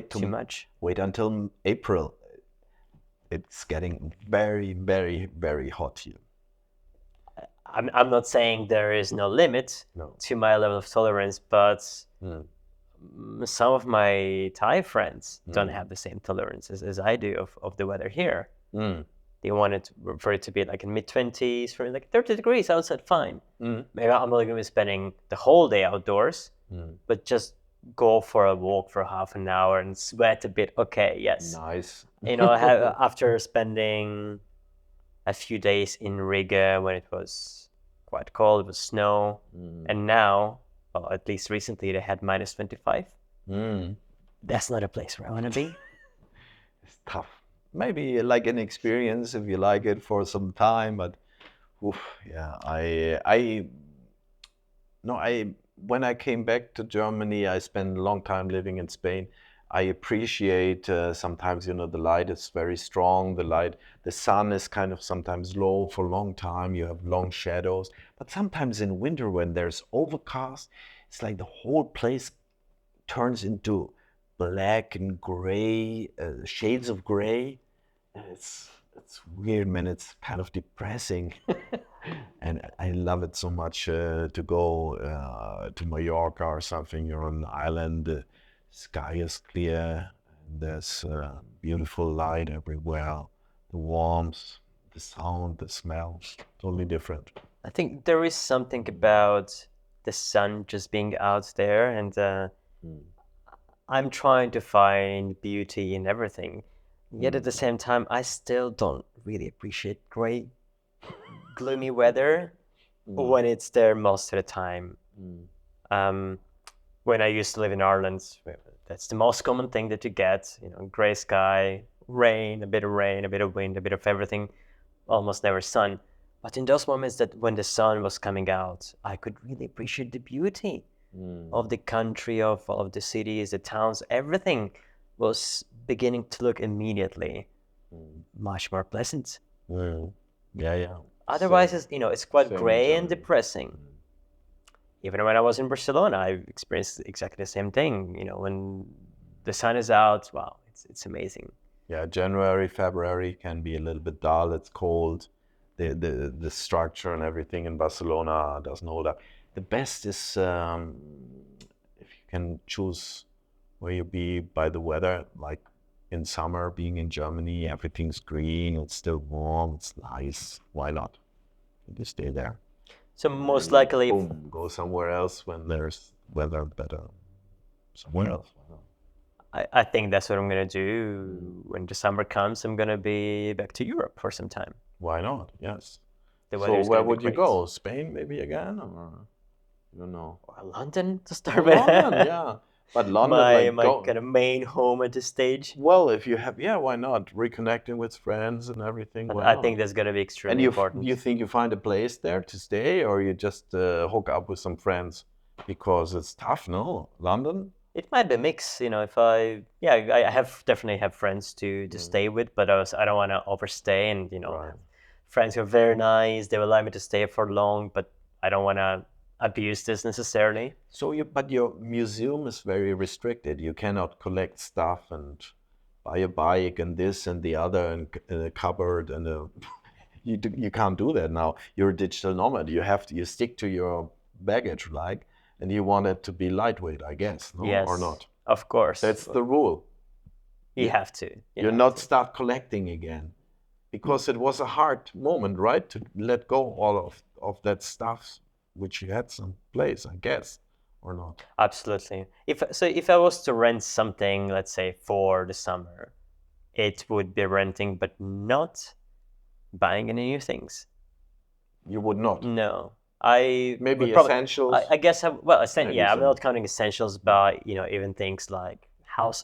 Speaker 1: Too much.
Speaker 2: Wait until April. It's getting very, very, very hot here.
Speaker 1: I'm not saying there is no limit to my level of tolerance, but some of my Thai friends don't have the same tolerance as I do of the weather here. They want it for it to be like in mid-20s, for like 30 degrees outside, fine. Maybe I'm not going to be spending the whole day outdoors, but just go for a walk for half an hour and sweat a bit. Okay, yes.
Speaker 2: Nice.
Speaker 1: You know, after spending a few days in Riga when it was quite cold, it was snow, and now, well, at least recently, they had minus 25. That's not a place where I want to be.
Speaker 2: It's tough. Maybe like an experience if you like it for some time, but yeah, when I came back to Germany, I spent a long time living in Spain. I appreciate sometimes, you know, the light is very strong. The sun is kind of sometimes low for a long time. You have long shadows. But sometimes in winter, when there's overcast, it's like the whole place turns into black and gray, shades of gray. And it's weird, man. It's kind of depressing. And I love it so much to go to Mallorca or something. You're on an island, the sky is clear, and there's beautiful light everywhere. The warmth, the sound, the smell, totally different.
Speaker 1: I think there is something about the sun just being out there, and I'm trying to find beauty in everything. Yet at the same time, I still don't really appreciate gray, gloomy weather when it's there most of the time. When I used to live in Ireland, that's the most common thing that you get, you know, gray sky, rain, a bit of wind, a bit of everything, almost never sun. But in those moments that when the sun was coming out, I could really appreciate the beauty of the country, of all of the cities, the towns. Everything was beginning to look immediately much more pleasant.
Speaker 2: Yeah.
Speaker 1: Otherwise, it's quite gray and depressing. Even when I was in Barcelona, I experienced exactly the same thing. You know, when the sun is out, wow, it's amazing.
Speaker 2: Yeah, January, February can be a little bit dull. It's cold. The structure and everything in Barcelona doesn't hold up. The best is if you can choose where you be by the weather, like in summer, being in Germany, everything's green, it's still warm, it's nice. Why not? You stay there.
Speaker 1: So most likely,
Speaker 2: Boom, go somewhere else when there's weather better. Somewhere else.
Speaker 1: I think that's what I'm gonna do when December comes. I'm gonna be back to Europe for some time.
Speaker 2: Why not? Yes.
Speaker 1: The
Speaker 2: So
Speaker 1: weather's
Speaker 2: where
Speaker 1: gonna be
Speaker 2: would you
Speaker 1: great.
Speaker 2: go? Spain maybe again, or I don't know.
Speaker 1: Or London to start
Speaker 2: Or
Speaker 1: with.
Speaker 2: London, yeah. But London,
Speaker 1: my
Speaker 2: like,
Speaker 1: my kind of main home at this stage.
Speaker 2: well, if you have, yeah, why not? Reconnecting with friends and everything. Why
Speaker 1: I
Speaker 2: not?
Speaker 1: think that's gonna be
Speaker 2: And
Speaker 1: extremely important.
Speaker 2: you think you find a place there to stay, or you just hook up with some friends because it's tough, no? London?
Speaker 1: It might be a mix, you know. If I definitely have friends to stay with, but I don't want to overstay, and
Speaker 2: Right.
Speaker 1: friends who are very nice. They will allow me to stay for long, but I don't want to abuse this necessarily.
Speaker 2: So but your museum is very restricted. You cannot collect stuff and buy a bike and this and the other and a cupboard and you can't do that now. You're a digital nomad. You stick to your baggage, like, and you want it to be lightweight, I guess, no?
Speaker 1: Yes,
Speaker 2: Or not?
Speaker 1: of course.
Speaker 2: That's the rule.
Speaker 1: You have to.
Speaker 2: You're not start collecting again, because it was a hard moment, right, to let go all of that stuff which you had some place, I guess, or not.
Speaker 1: Absolutely. If I was to rent something, let's say for the summer, it would be renting, but not buying any new things.
Speaker 2: You would not.
Speaker 1: No, I
Speaker 2: Maybe
Speaker 1: would probably.
Speaker 2: essentials.
Speaker 1: I guess. I'm
Speaker 2: some-
Speaker 1: not counting essentials, but even things like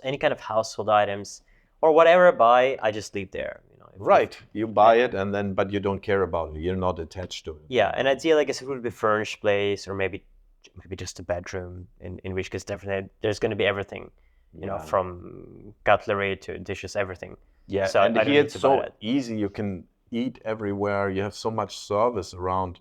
Speaker 1: any kind of household items, or whatever I buy, I just leave there.
Speaker 2: Right, you buy it and then, but you don't care about it. You're not attached to it.
Speaker 1: Yeah, and ideally, I guess it would be a furnished place, or maybe just a bedroom. In which case, definitely, there's going to be everything. From cutlery to dishes, everything.
Speaker 2: Yeah,
Speaker 1: So
Speaker 2: and
Speaker 1: I don't
Speaker 2: here
Speaker 1: need
Speaker 2: it's
Speaker 1: to buy
Speaker 2: so
Speaker 1: that.
Speaker 2: easy. You can eat everywhere. You have so much service around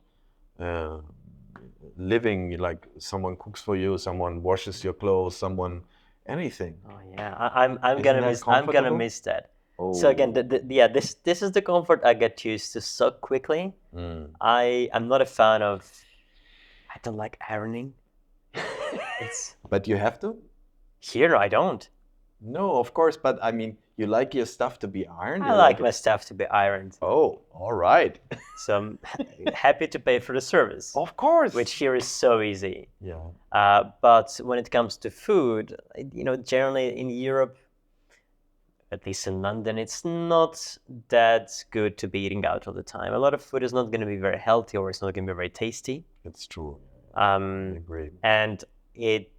Speaker 2: living. Like someone cooks for you, someone washes your clothes, someone anything.
Speaker 1: Oh yeah, I'm
Speaker 2: Isn't
Speaker 1: gonna
Speaker 2: that
Speaker 1: miss. I'm gonna
Speaker 2: comfortable?
Speaker 1: miss that. So again,
Speaker 2: Oh.
Speaker 1: this is the comfort I get used to so quickly. I'm not a fan of. I don't like ironing. It's
Speaker 2: But you have to?
Speaker 1: here. I don't.
Speaker 2: No, of course. But I mean, you like your stuff to be ironed.
Speaker 1: I like my stuff to be ironed.
Speaker 2: Oh, all right.
Speaker 1: So I'm happy to pay for the service,
Speaker 2: Of course.
Speaker 1: which here is so easy.
Speaker 2: Yeah.
Speaker 1: But when it comes to food, generally in Europe, at least in London, it's not that good to be eating out all the time. A lot of food is not going to be very healthy, or it's not going to be very tasty.
Speaker 2: It's true. I agree.
Speaker 1: And it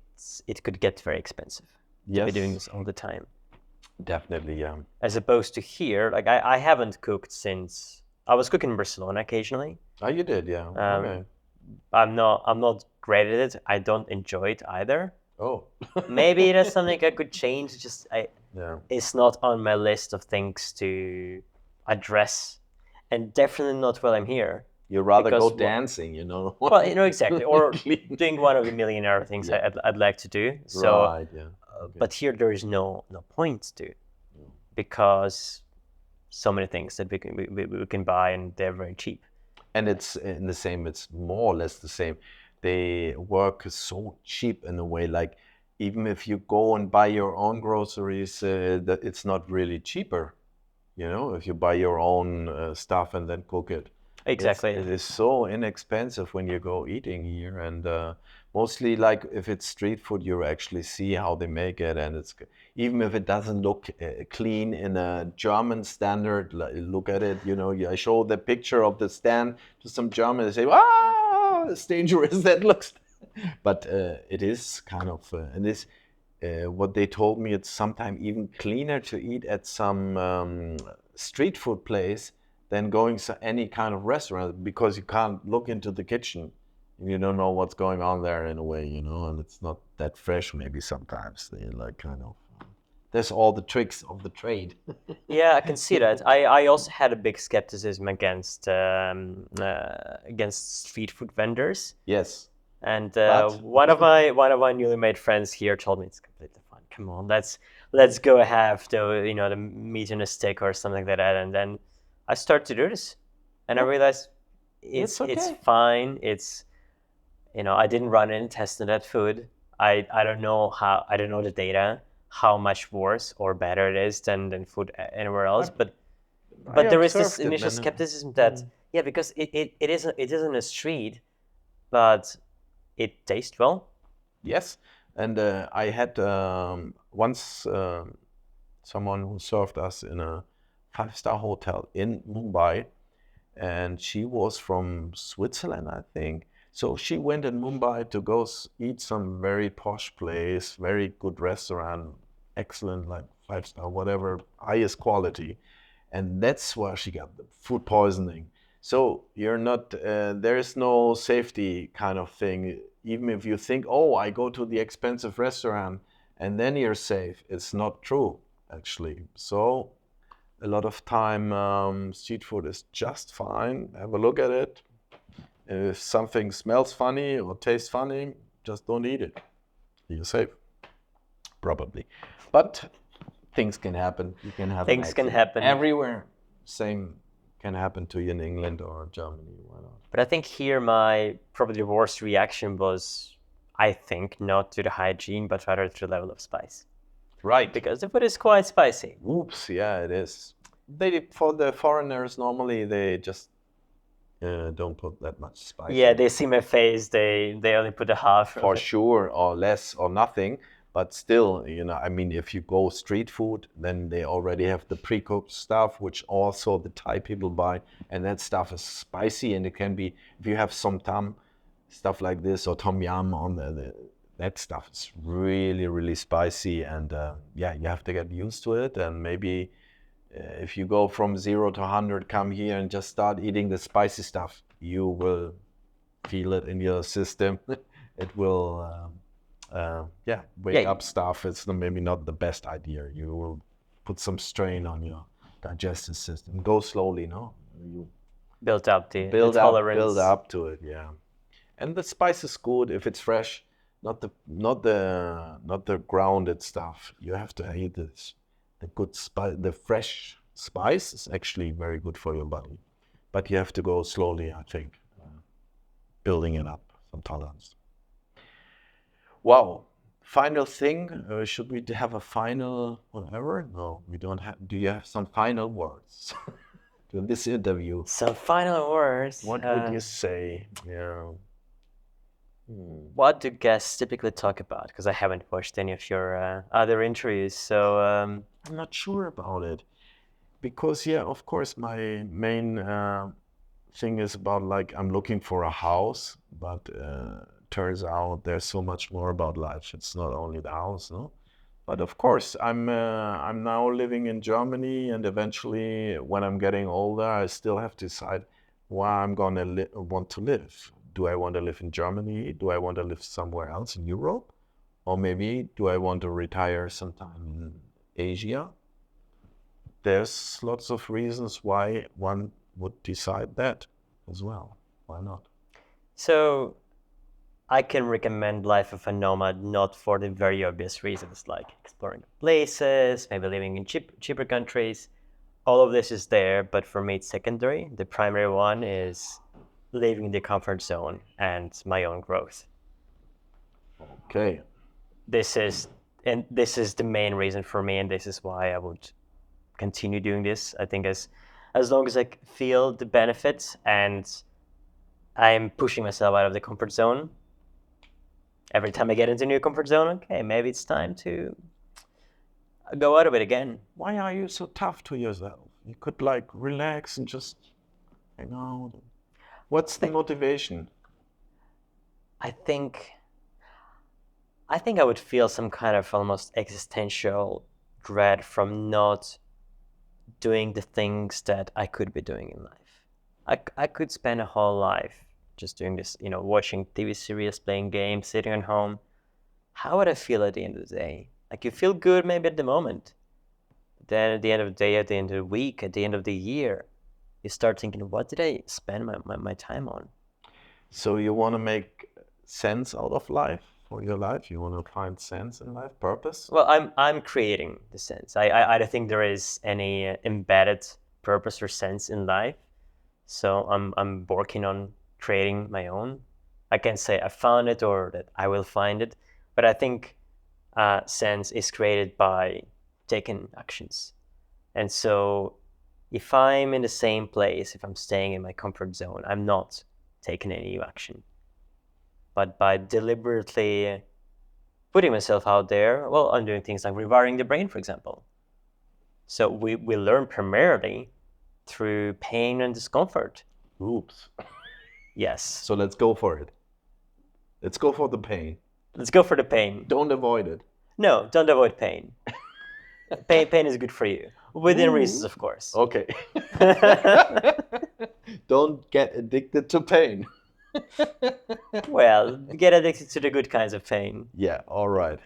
Speaker 1: could get very expensive to
Speaker 2: Yes.
Speaker 1: be doing this all the time.
Speaker 2: Definitely, yeah.
Speaker 1: As opposed to here, like I haven't cooked since I was cooking in Barcelona occasionally.
Speaker 2: Oh, you did, yeah. Okay.
Speaker 1: I'm not great at it. I don't enjoy it either.
Speaker 2: Oh.
Speaker 1: Maybe that's something I could change.
Speaker 2: Yeah.
Speaker 1: It's not on my list of things to address, and definitely not while I'm here.
Speaker 2: You rather
Speaker 1: Because
Speaker 2: go dancing, you know?
Speaker 1: Well, exactly, or
Speaker 2: Clean.
Speaker 1: doing one of the millionaire things I'd like to do. So,
Speaker 2: Right, yeah. Okay.
Speaker 1: but here there is no point to, because so many things that we can buy, and they're very cheap.
Speaker 2: And it's in the same, it's more or less the same. They work so cheap in a way, like even if you go and buy your own groceries, that it's not really cheaper, if you buy your own stuff and then cook it.
Speaker 1: Exactly.
Speaker 2: It is so inexpensive when you go eating here, and mostly like if it's street food, you actually see how they make it, and even if it doesn't look clean in a German standard, look at it. I show the picture of the stand to some German, they say, "Ah, it's dangerous." That looks, but it is kind of, and this. What they told me, it's sometimes even cleaner to eat at some street food place than going to any kind of restaurant, because you can't look into the kitchen and you don't know what's going on there in a way, and it's not that fresh maybe sometimes. They like kind of, there's all the tricks of the trade.
Speaker 1: Yeah, I can see that. I also had a big skepticism against street food vendors.
Speaker 2: Yes.
Speaker 1: And
Speaker 2: But-
Speaker 1: one of my newly made friends here told me it's completely fine. Come on, let's go have the meat in a stick or something like that. And then I started to do this, and I realized it's
Speaker 2: okay.
Speaker 1: fine. It's I didn't run any tests on that food. I don't know the data. how much worse or better it is than food anywhere else. But
Speaker 2: I
Speaker 1: there is this
Speaker 2: observed it,
Speaker 1: initial
Speaker 2: man.
Speaker 1: skepticism that because it isn't a street, but it tastes well.
Speaker 2: Yes, and I had once someone who served us in a five-star hotel in Mumbai, and she was from Switzerland, I think. So she went in Mumbai to go eat some very posh place, very good restaurant, excellent, like five-star, whatever, highest quality. And that's where she got the food poisoning. So you're not, there is no safety kind of thing. Even if you think, oh, I go to the expensive restaurant and then you're safe, it's not true, actually. So a lot of time, street food is just fine. Have a look at it. If something smells funny or tastes funny, just don't eat it. You're safe, probably. But things can happen. You can have an
Speaker 1: Things can
Speaker 2: accident
Speaker 1: happen.
Speaker 2: everywhere. Same can happen to you in England or Germany. Why not?
Speaker 1: But I think here my probably the worst reaction was, I think, not to the hygiene, but rather to the level of spice.
Speaker 2: Right.
Speaker 1: Because the food is quite spicy.
Speaker 2: Oops, yeah, it is. For the foreigners, normally they just don't put that much spice.
Speaker 1: Yeah, they see my face. They only put a half.
Speaker 2: For sure, or less or nothing. But still, I mean, if you go street food, then they already have the pre-cooked stuff, which also the Thai people buy, and that stuff is spicy, and it can be, if you have some tam, stuff like this, or tom yum on that stuff is really, really spicy, and yeah, you have to get used to it, and maybe if you go from 0 to 100, come here and just start eating the spicy stuff, you will feel it in your system. It will wake up stuff. It's maybe not the best idea. You will put some strain on your digestive system. Go slowly, no? You
Speaker 1: build up the
Speaker 2: tolerance.
Speaker 1: tolerance.
Speaker 2: Build up to it, yeah. And the spice is good if it's fresh, not the grounded stuff. You have to eat this. The good spice, the fresh spice is actually very good for your body, but you have to go slowly, I think, building it up, some tolerance. Wow. Final thing, should we have a final whatever? No, we don't have. Do you have some final words to this interview?
Speaker 1: Some final words.
Speaker 2: What would you say? Yeah.
Speaker 1: What do guests typically talk about? Because I haven't watched any of your other interviews, so
Speaker 2: I'm not sure about it. Because yeah, of course, my main thing is about like I'm looking for a house, but turns out there's so much more about life. It's not only the house, no. But of course, I'm now living in Germany, and eventually, when I'm getting older, I still have to decide where I'm gonna want to live. Do I want to live in Germany? Do I want to live somewhere else in Europe? Or maybe do I want to retire sometime in Asia? There's lots of reasons why one would decide that as well. Why not?
Speaker 1: So I can recommend life of a nomad not for the very obvious reasons like exploring places, maybe living in cheaper countries. All of this is there, but for me it's secondary. The primary one is leaving the comfort zone and my own growth.
Speaker 2: Okay.
Speaker 1: This is the main reason for me, and this is why I would continue doing this. I think as long as I feel the benefits and I'm pushing myself out of the comfort zone, every time I get into a new comfort zone, okay, maybe it's time to go out of it again.
Speaker 2: Why are you so tough to yourself? You could like relax and just hang out. What's the motivation?
Speaker 1: I think I would feel some kind of almost existential dread from not doing the things that I could be doing in life. I could spend a whole life just doing this, watching TV series, playing games, sitting at home. How would I feel at the end of the day? Like, you feel good maybe at the moment. Then at the end of the day, at the end of the week, at the end of the year, you start thinking, what did I spend my time on?
Speaker 2: So you want to make sense out of life for your life? You want to find sense in life, purpose?
Speaker 1: Well, I'm creating the sense. I don't think there is any embedded purpose or sense in life. So I'm working on creating my own. I can't say I found it or that I will find it, but I think sense is created by taking actions. And so if I'm in the same place, if I'm staying in my comfort zone, I'm not taking any new action. But by deliberately putting myself out there, well, I'm doing things like rewiring the brain, for example. So we learn primarily through pain and discomfort.
Speaker 2: Oops.
Speaker 1: Yes.
Speaker 2: So let's go for it. Let's go for the pain.
Speaker 1: Let's go for the pain.
Speaker 2: Don't avoid it.
Speaker 1: No, don't avoid pain. Pain is good for you. Within reasons, of course.
Speaker 2: Okay. Don't get addicted to pain.
Speaker 1: Well, get addicted to the good kinds of pain.
Speaker 2: Yeah, all right.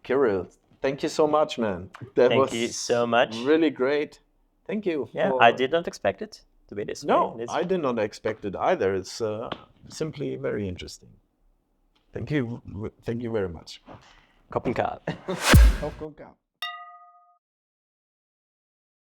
Speaker 2: Kirill, thank you so much, man.
Speaker 1: Thank you so much.
Speaker 2: Really great. Thank you.
Speaker 1: Yeah, I did not expect it to be this way.
Speaker 2: No, I did not expect it either. It's simply very interesting. Thank you very much.
Speaker 1: Koppen Kap.
Speaker 2: Auf Koppen.